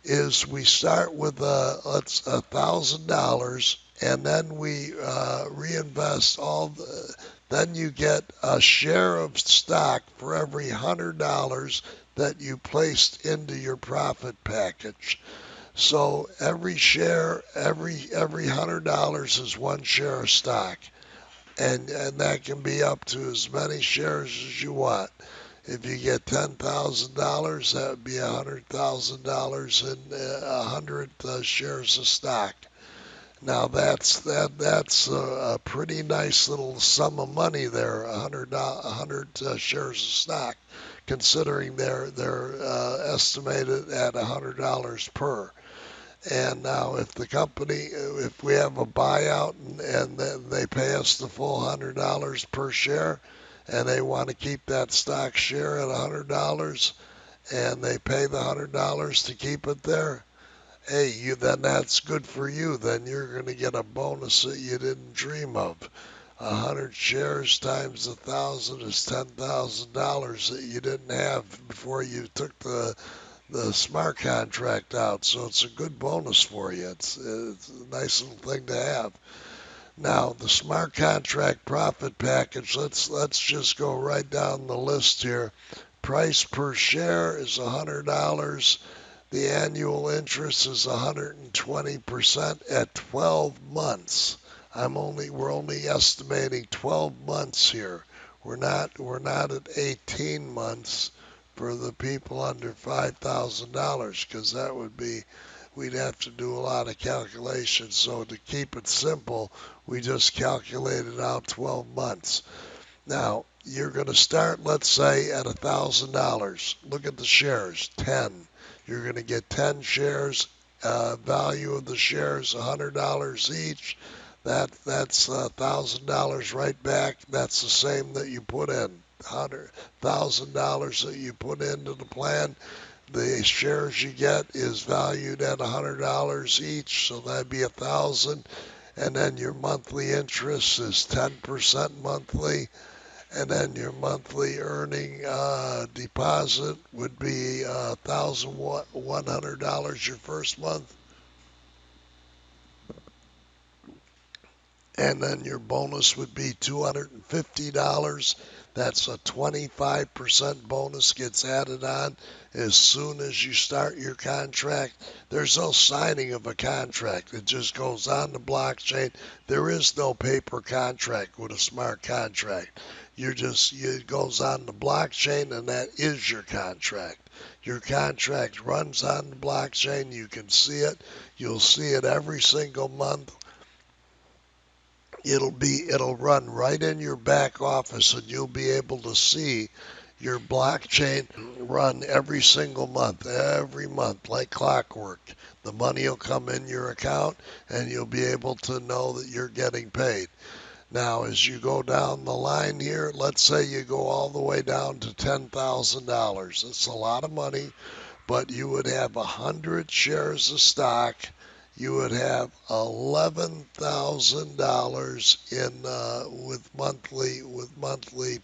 Speaker 1: is we start with let's $1,000, and then we reinvest all the. Then you get a share of stock for every $100 that you placed into your profit package. So every share, every $100 is one share of stock, and that can be up to as many shares as you want. If you get $10,000, that would be $100,000 in 100 shares of stock. Now that's a pretty nice little sum of money there, 100 shares of stock, considering they're estimated at $100 per. And now if the company, if we have a buyout and they pay us the full $100 per share, and they want to keep that stock share at $100, and they pay the $100 to keep it there, hey, then that's good for you. Then you're going to get a bonus that you didn't dream of. 100 shares times 1,000 is $10,000 that you didn't have before you took the smart contract out. So it's a good bonus for you. It's a nice little thing to have. Now the smart contract profit package. Let's just go right down the list here. Price per share is $100. The annual interest is 120% at 12 months. We're only estimating 12 months here. We're not at 18 months for the people under $5,000 because we'd have to do a lot of calculations. So to keep it simple, we just calculated out 12 months. Now, you're going to start, let's say, at $1,000. Look at the shares, 10. You're going to get 10 shares. Value of the shares, $100 each. That's $1,000 right back. That's the same that you put in. $100,000 that you put into the plan. The shares you get is valued at $100 each, so that'd be 1,000. And then your monthly interest is 10% monthly, and then your monthly earning deposit would be $1,100 your first month, and then your bonus would be $250. That's a 25% bonus gets added on as soon as you start your contract. There's no signing of a contract. It just goes on the blockchain. There is no paper contract with a smart contract. It goes on the blockchain, and that is your contract. Your contract runs on the blockchain. You can see it. You'll see it every single month. It'll run right in your back office, and you'll be able to see your blockchain run every month like clockwork. The money will come in your account, and you'll be able to know that you're getting paid. Now, as you go down the line here, let's say you go all the way down to $10,000. It's a lot of money, but you would have 100 shares of stock. you would have $11,000 in with monthly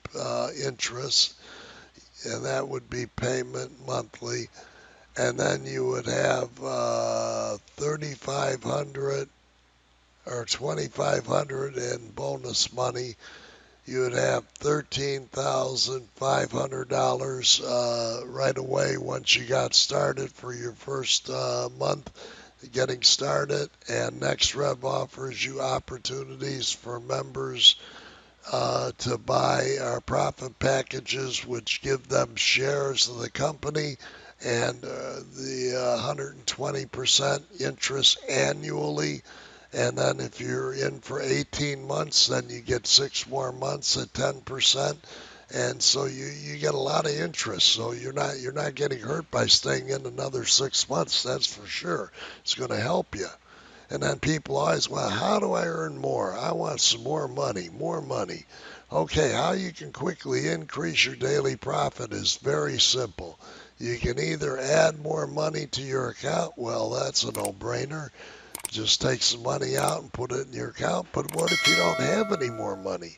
Speaker 1: interest, and that would be payment monthly. And then you would have 3,500 or 2,500 in bonus money. You would have $13,500 right away once you got started for your first month getting started. And NEXREV offers you opportunities for members to buy our profit packages, which give them shares of the company and the 120% interest annually. And then if you're in for 18 months, then you get 6 more months at 10%. And so you get a lot of interest. So you're not getting hurt by staying in another 6 months. That's for sure. It's going to help you. And then people always, well, how do I earn more? I want some more money, more money. Okay, how you can quickly increase your daily profit is very simple. You can either add more money to your account. Well, that's a no-brainer. Just take some money out and put it in your account. But what if you don't have any more money?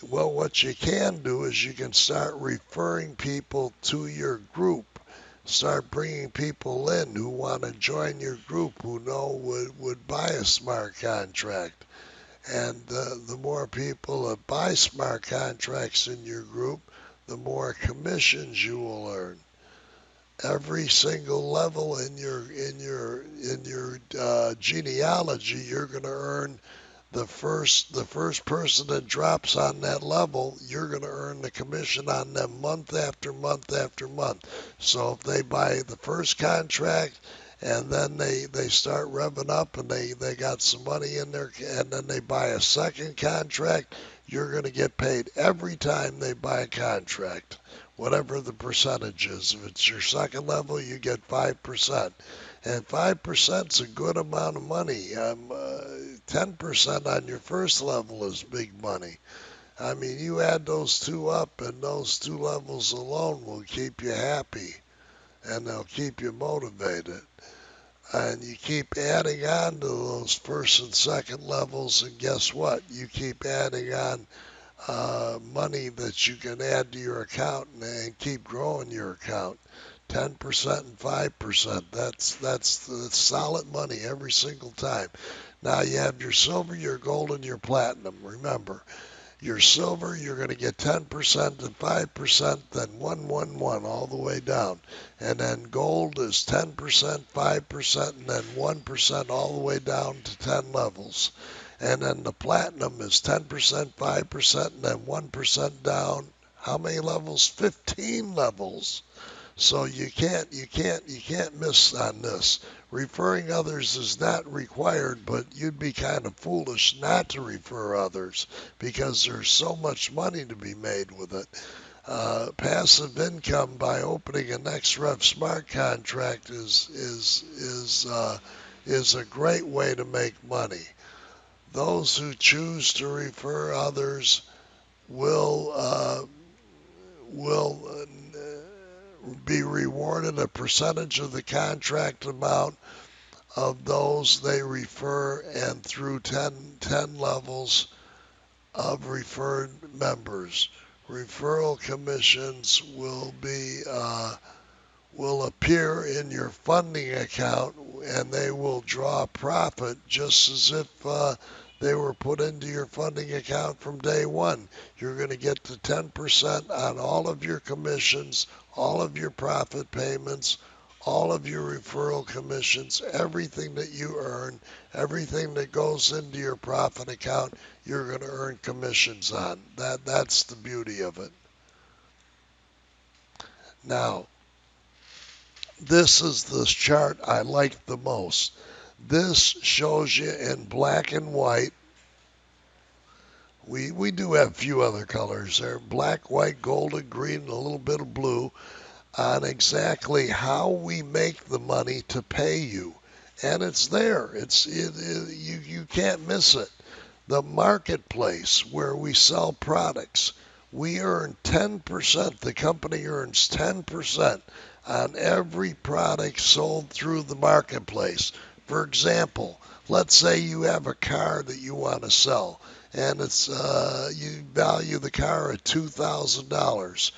Speaker 1: Well, what you can do is you can start referring people to your group. Start bringing people in who want to join your group, who know would buy a smart contract. And the more people that buy smart contracts in your group, the more commissions you will earn. Every single level in your genealogy, you're going to earn the first person that drops on that level, you're going to earn the commission on them month after month after month. So if they buy the first contract and then they start revving up and they got some money in there and then they buy a second contract, you're going to get paid every time they buy a contract, whatever the percentage is. If it's your second level, you get 5%. And 5% is a good amount of money. 10% on your first level is big money. I mean, you add those two up, and those two levels alone will keep you happy, and they'll keep you motivated. And you keep adding on to those first and second levels, and guess what? You keep adding on money that you can add to your account and keep growing your account. 10% and 5%. That's solid money every single time. Now you have your silver, your gold, and your platinum. Remember, your silver, you're going to get 10% and 5%, then 111 all the way down. And then gold is 10%, 5%, and then 1% all the way down to 10 levels. And then the platinum is 10%, 5%, and then 1% down. How many levels? 15 levels. So you can't miss on this. Referring others is not required, but you'd be kind of foolish not to refer others because there's so much money to be made with it. Passive income by opening a NEXREV smart contract is a great way to make money. Those who choose to refer others will be rewarded a percentage of the contract amount of those they refer and through 10 levels of referred members. Referral commissions will appear in your funding account and they will draw profit just as if they were put into your funding account from day one. You're going to get the 10% on all of your commissions, all of your profit payments, all of your referral commissions, everything that you earn, everything that goes into your profit account, you're going to earn commissions on. That's the beauty of it. Now, this is the chart I like the most. This shows you in black and white. We do have a few other colors there. Black, white, golden, green, and a little bit of blue on exactly how we make the money to pay you. And it's there. You can't miss it. The marketplace where we sell products, we earn 10%. The company earns 10% on every product sold through the marketplace. For example, let's say you have a car that you want to sell, and it's you value the car at $2,000.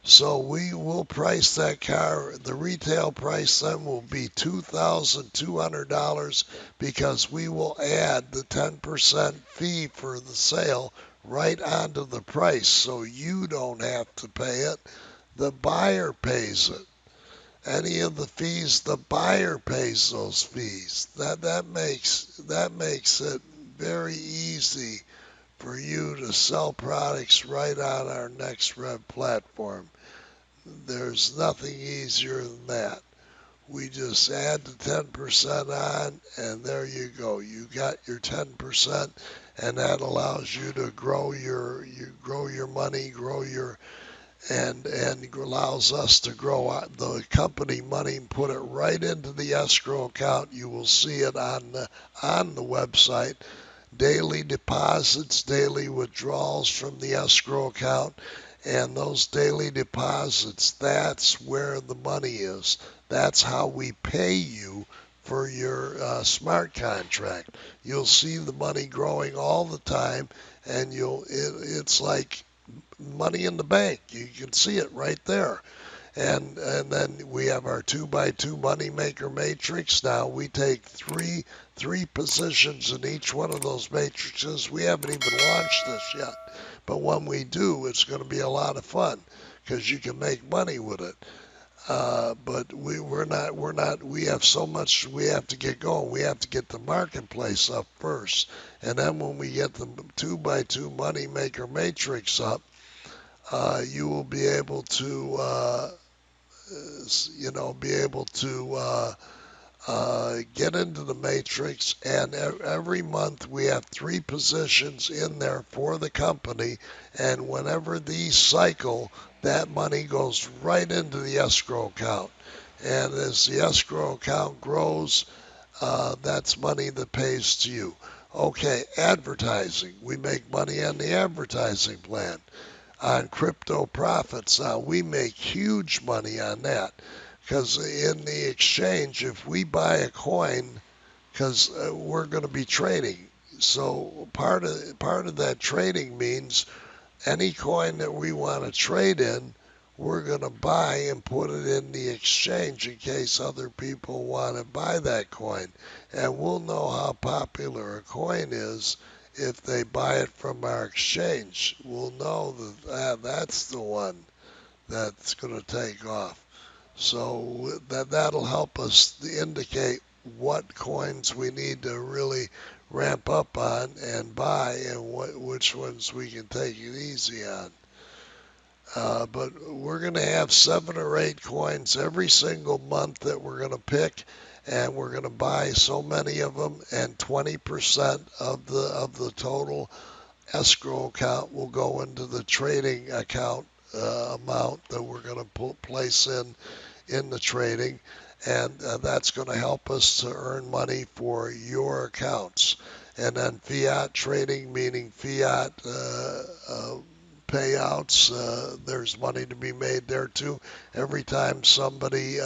Speaker 1: So we will price that car. The retail price then will be $2,200 because we will add the 10% fee for the sale right onto the price, so you don't have to pay it. The buyer pays it. Any of the fees, the buyer pays those fees. That makes it very easy for you to sell products right on our NEXREV platform. There's nothing easier than that. We just add the 10% on, and there you go. You got your 10%, and that allows you to grow your money, grow your and allows us to grow the company money and put it right into the escrow account. You will see it on the website. Daily deposits, daily withdrawals from the escrow account, and those daily deposits, that's where the money is. That's how we pay you for your smart contract. You'll see the money growing all the time, and it's like money in the bank. You can see it right there. And then we have our 2x2 money maker matrix. Now we take three positions in each one of those matrices. We haven't even launched this yet, but when we do, it's going to be a lot of fun because you can make money with it. But we're not we have so much we have to get going. We have to get the marketplace up first, and then when we get the 2x2 money maker matrix up, you will be able to be able to get into the matrix. And every month we have three positions in there for the company. And whenever these cycle, that money goes right into the escrow account. And as the escrow account grows, that's money that pays to you. Okay, advertising. We make money on the advertising plan on crypto profits. Now, we make huge money on that because in the exchange, if we buy a coin, because we're going to be trading, so part of that trading means any coin that we want to trade in, we're going to buy and put it in the exchange in case other people want to buy that coin. And we'll know how popular a coin is if they buy it from our exchange. We'll know that that's the one that's going to take off. So that'll help us indicate what coins we need to really ramp up on and buy, and which ones we can take it easy on. But we're going to have 7 or 8 coins every single month that we're going to pick, and we're going to buy so many of them, and 20% of the total escrow account will go into the trading account amount that we're going to place in the trading, and that's going to help us to earn money for your accounts. And then fiat trading, meaning fiat payouts, there's money to be made there too. Every time somebody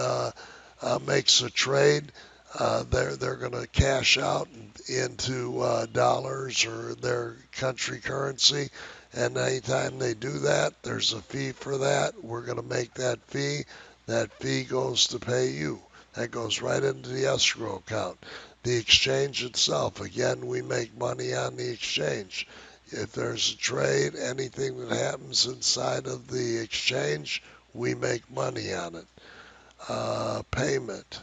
Speaker 1: makes a trade, they're going to cash out into dollars or their country currency. And anytime they do that, there's a fee for that. We're going to make that fee. That fee goes to pay you. That goes right into the escrow account. The exchange itself, again, we make money on the exchange. If there's a trade, anything that happens inside of the exchange, we make money on it. Payment.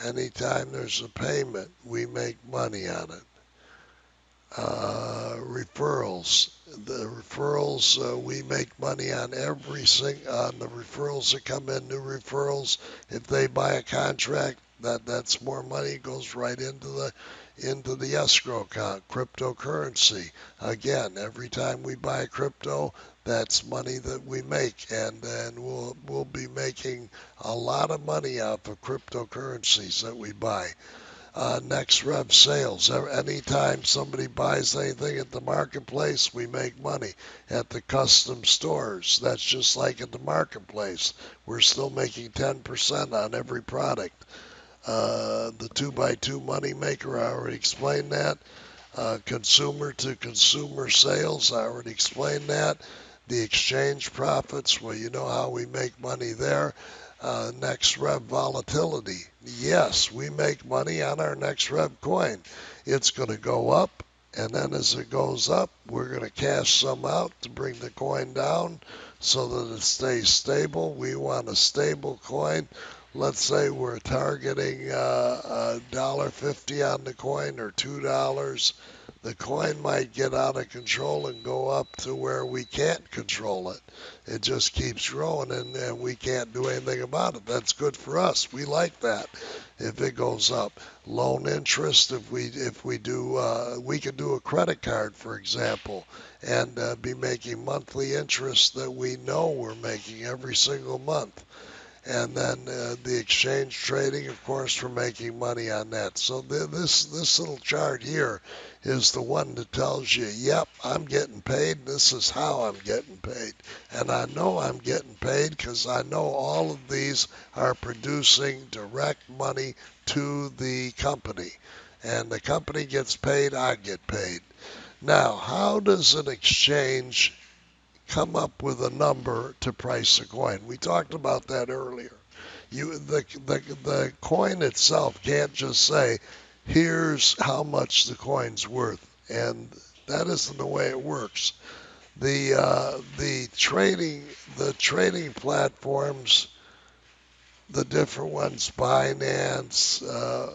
Speaker 1: Anytime there's a payment, we make money on it. Referrals. The referrals, we make money on on the referrals that come in, new referrals. If they buy a contract, that's more money. It goes right into the escrow account. Cryptocurrency. Again, every time we buy crypto, that's money that we make, and we'll be making a lot of money off of cryptocurrencies that we buy. NEXREV sales. Anytime somebody buys anything at the marketplace, we make money. At the custom stores, that's just like at the marketplace. We're still making 10% on every product. The 2x2 money maker, I already explained that. Consumer to consumer sales, I already explained that. The exchange profits, well, you know how we make money there. NEXREV volatility. Yes, we make money on our NEXREV coin. It's going to go up, and then as it goes up, we're going to cash some out to bring the coin down so that it stays stable. We want a stable coin. Let's say we're targeting $1.50 on the coin or $2. The coin might get out of control and go up to where we can't control it. It just keeps growing, and we can't do anything about it. That's good for us. We like that if it goes up. Loan interest, if we do, we could do a credit card, for example, and be making monthly interest that we know we're making every single month. And then the exchange trading, of course, we're making money on that. So this little chart here is the one that tells you, yep, I'm getting paid. This is how I'm getting paid, and I know I'm getting paid because I know all of these are producing direct money to the company, and the company gets paid, I get paid. Now, how does an exchange come up with a number to price a coin? We talked about that earlier. The coin itself can't just say, here's how much the coin's worth, and that isn't the way it works. The trading platforms, the different ones, Binance,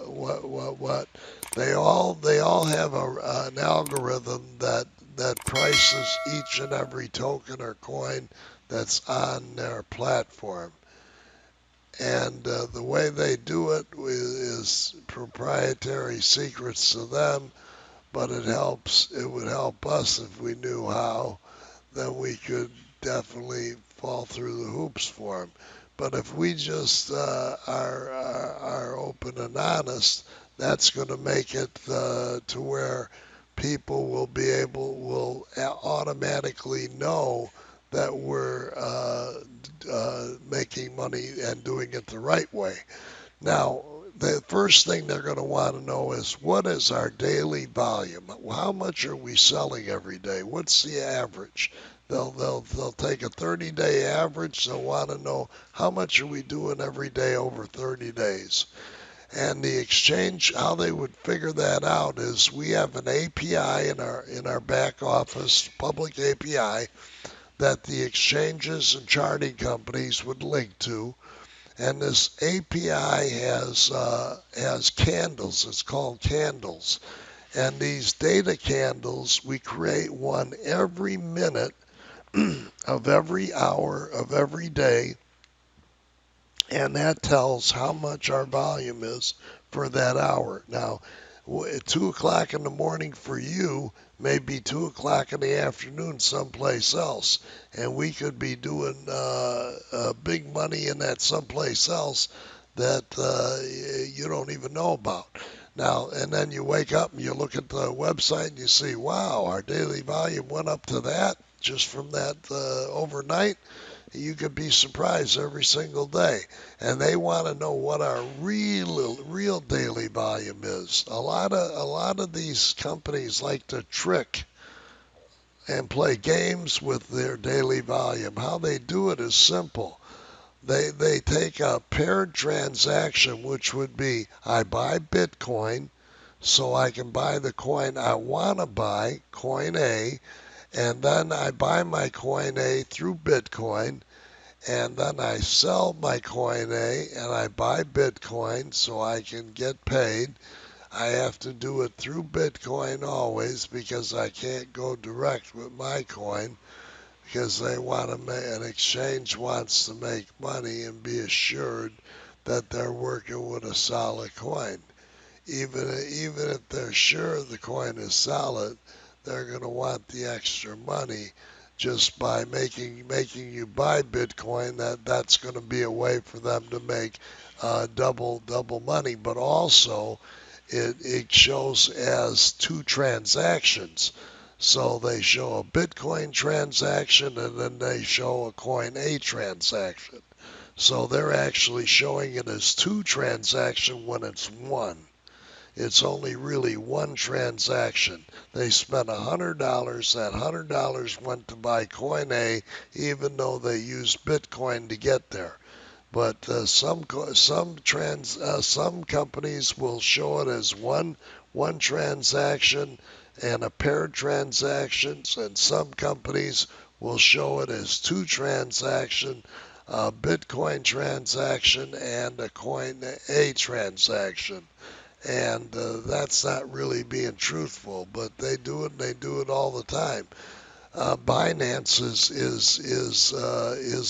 Speaker 1: what, they all have an algorithm that prices each and every token or coin that's on their platform. And the way they do it is proprietary secrets to them, but it would help us if we knew how. Then we could definitely fall through the hoops for them. But if we just are open and honest, that's going to make it to where people will automatically know that we're making money and doing it the right way. Now, the first thing they're going to want to know is, what is our daily volume? How much are we selling every day? What's the average? They'll take a 30-day average. They'll want to know, how much are we doing every day over 30 days? And the exchange, how they would figure that out is, we have an API in our back office, public API, that the exchanges and charting companies would link to. And this API has candles. It's called candles. And these data candles, we create one every minute of every hour of every day, and that tells how much our volume is for that hour. Now, at 2 o'clock in the morning for you may be 2 o'clock in the afternoon someplace else, and we could be doing big money in that someplace else that you don't even know about. Now, and then you wake up and you look at the website and you see, wow, our daily volume went up to that just from that overnight. You could be surprised every single day. And they want to know what our real daily volume is. A lot of these companies like to trick and play games with their daily volume. How they do it is simple. They take a paired transaction, which would be, I buy Bitcoin so I can buy the coin I want to buy, coin A, and then I buy my coin A through Bitcoin, and then I sell my coin A and I buy Bitcoin so I can get paid. I have to do it through Bitcoin always because I can't go direct with my coin, because an exchange wants to make money and be assured that they're working with a solid coin. Even if they're sure the coin is solid, they're going to want the extra money just by making you buy Bitcoin. That's going to be a way for them to make double money. But also, it shows as two transactions. So they show a Bitcoin transaction and then they show a coin A transaction. So they're actually showing it as two transactions when it's one. It's only really one transaction. They spent $100. That $100 went to buy coin A, even though they used Bitcoin to get there. But some companies will show it as one transaction and a paired transactions, and some companies will show it as two transaction, a Bitcoin transaction and a coin A transaction. And that's not really being truthful, but they do it and they do it all the time. Binance is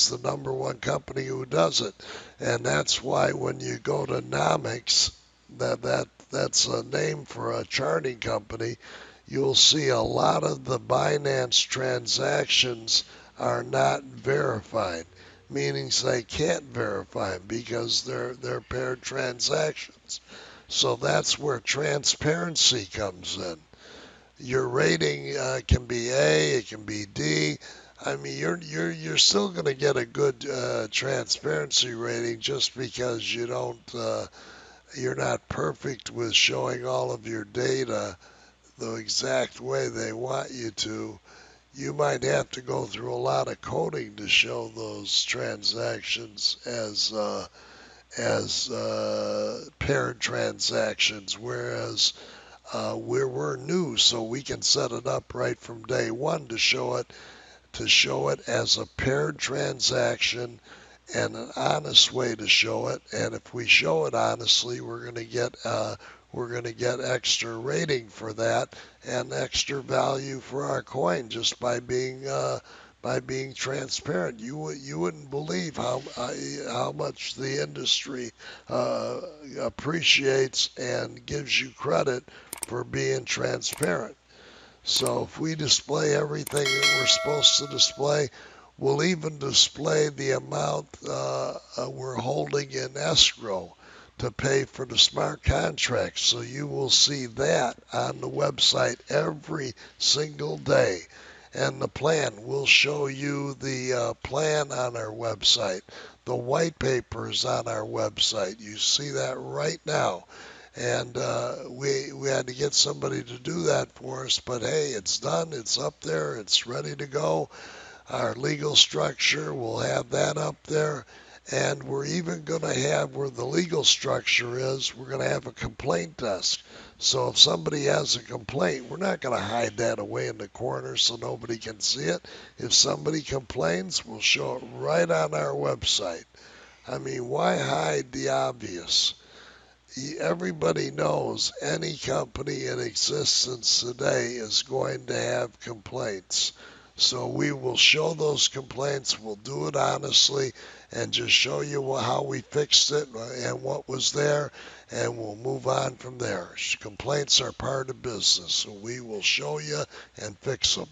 Speaker 1: the number one company who does it, and that's why when you go to Nomics, that's a name for a charting company. You'll see a lot of the Binance transactions are not verified, meaning they can't verify them because they're paired transactions. So that's where transparency comes in. Your rating can be A, it can be D. I mean, you're still going to get a good transparency rating just because you're not perfect with showing all of your data the exact way they want you to. You might have to go through a lot of coding to show those transactions as paired transactions, whereas we're new, so we can set it up right from day one to show it as a paired transaction and an honest way to show it. And if we show it honestly, we're going to get extra rating for that and extra value for our coin just by being transparent. You wouldn't believe how much the industry uh, appreciates and gives you credit for being transparent. So if we display everything that we're supposed to display, we'll even display the amount we're holding in escrow to pay for the smart contracts. So you will see that on the website every single day. And the plan, we'll show you the plan on our website. The white paper is on our website. You see that right now. And we had to get somebody to do that for us, but hey, it's done. It's up there. It's ready to go. Our legal structure, we'll have that up there. And we're even going to have where the legal structure is, we're going to have a complaint desk. So if somebody has a complaint, we're not going to hide that away in the corner so nobody can see it. If somebody complains, we'll show it right on our website. I mean, why hide the obvious? Everybody knows any company in existence today is going to have complaints. So we will show those complaints. We'll do it honestly and just show you how we fixed it and what was there, and we'll move on from there. Complaints are part of business, so we will show you and fix them.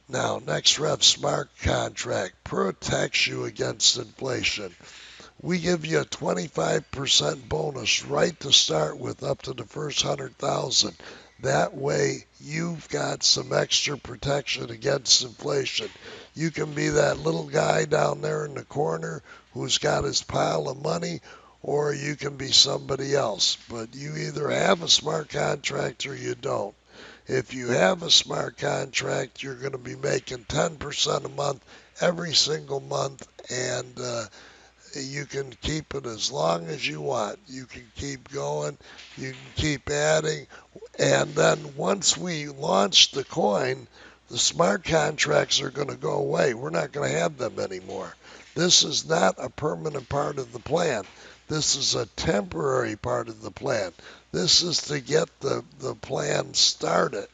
Speaker 1: Now, NEXREV Smart Contract protects you against inflation. We give you a 25% bonus right to start with up to the first 100,000. That way you've got some extra protection against inflation. You can be that little guy down there in the corner who's got his pile of money, or you can be somebody else. But you either have a smart contract or you don't. If you have a smart contract, you're going to be making 10% a month every single month, and you can keep it as long as you want. You can keep going, you can keep adding, and then once we launch the coin, the smart contracts are going to go away. We're not going to have them anymore. This is not a permanent part of the plan. This is a temporary part of the plan. This is to get the plan started.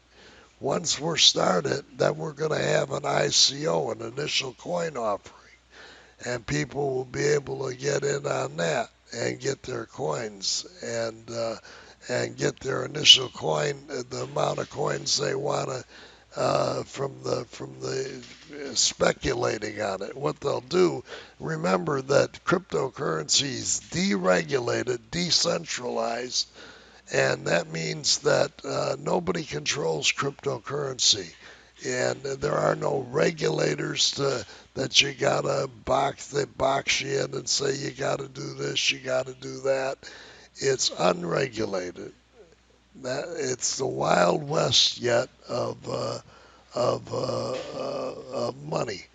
Speaker 1: Once we're started, then we're going to have an ICO, an initial coin offering, and people will be able to get in on that and get their coins and get their initial coin, the amount of coins they want to from the speculating on it. What they'll do, remember that cryptocurrency is deregulated, decentralized, and that means that nobody controls cryptocurrency. and there are no regulators that you gotta box you in and say you gotta do this, you gotta do that. It's unregulated. That it's the wild west yet of money.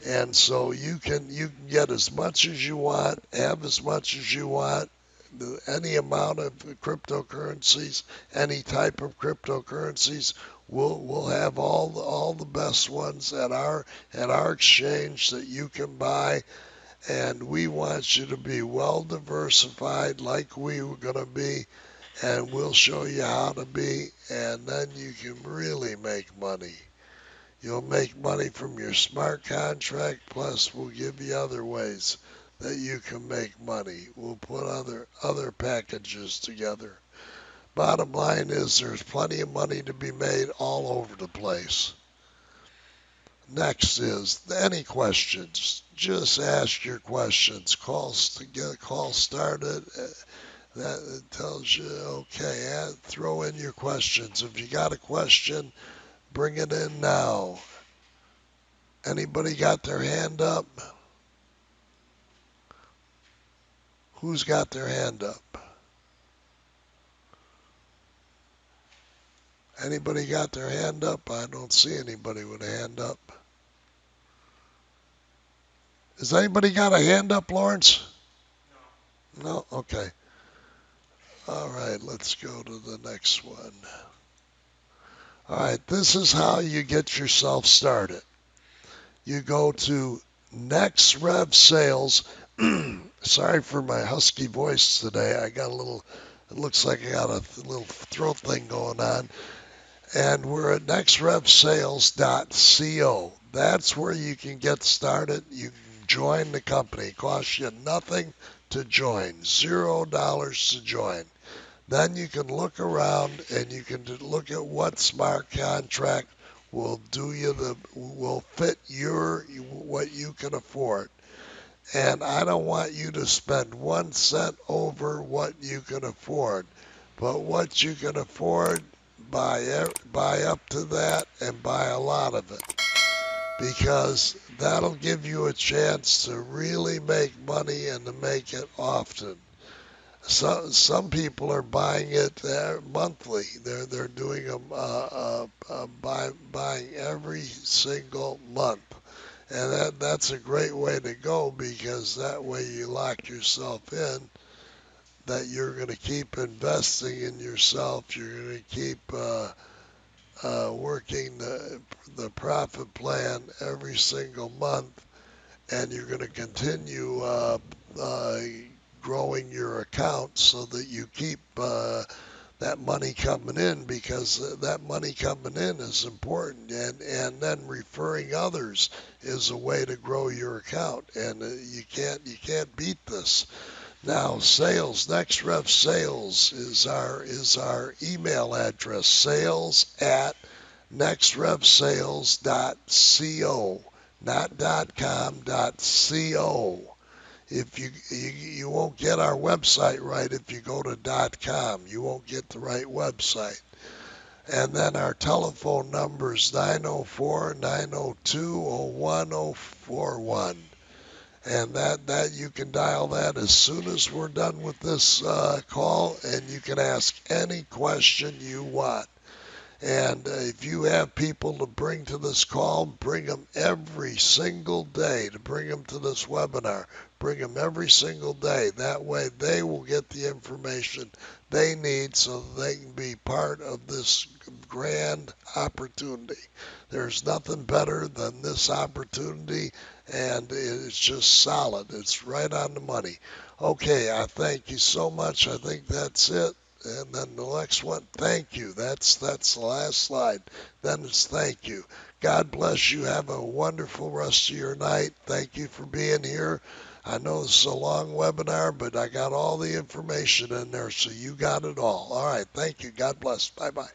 Speaker 1: And so you can get as much as you want, have as much as you want, any amount of cryptocurrencies, any type of cryptocurrencies. We'll have all the best ones at our exchange that you can buy, and we want you to be well diversified like we were going to be, and we'll show you how to be, and then you can really make money. You'll make money from your smart contract, plus we'll give you other ways that you can make money. We'll put other packages together. Bottom line is there's plenty of money to be made all over the place. Next is any questions. Just ask your questions. Calls to get a call started. That tells you, okay, throw in your questions. If you got a question, bring it in now. Anybody got their hand up? Who's got their hand up? Anybody got their hand up? I don't see anybody with a hand up. Has anybody got a hand up, Lawrence? No? Okay. All right, let's go to the next one. All right, this is how you get yourself started. You go to NEXREV Sales. Sorry for my husky voice today. I got a little, it looks like I got a little throat thing going on. And we're at nexrevsales.co. That's where you can get started. You can join the company. It costs you nothing to join, $0 to join. Then you can look around and you can look at what smart contract will fit what you can afford. And I don't want you to spend 1 cent over what you can afford, but what you can afford, buy up to that and buy a lot of it, because that'll give you a chance to really make money and to make it often. Some people are buying it monthly. They're doing them buying every single month. And that's a great way to go, because that way you lock yourself in that you're going to keep investing in yourself. You're going to keep working the profit plan every single month, and you're going to continue growing your account so that you keep that money coming in, because that money coming in is important, and then referring others is a way to grow your account, and you can't beat this. Now, sales, NextRef Sales is our email address, sales at nextrevsales.co, not .com, .co. If you won't get our website right if you go to .com. You won't get the right website. And then our telephone number is 904-902-01041. And that you can dial that as soon as we're done with this call, and you can ask any question you want. And if you have people to bring to this call, bring them every single day to bring them to this webinar. Bring them every single day. That way they will get the information they need so that they can be part of this grand opportunity. There's nothing better than this opportunity, and it's just solid. It's right on the money. Okay, I thank you so much. I think that's it. And then the next one, thank you. That's the last slide. Then it's thank you. God bless you. Have a wonderful rest of your night. Thank you for being here. I know this is a long webinar, but I got all the information in there, so you got it all. All right. Thank you. God bless. Bye-bye.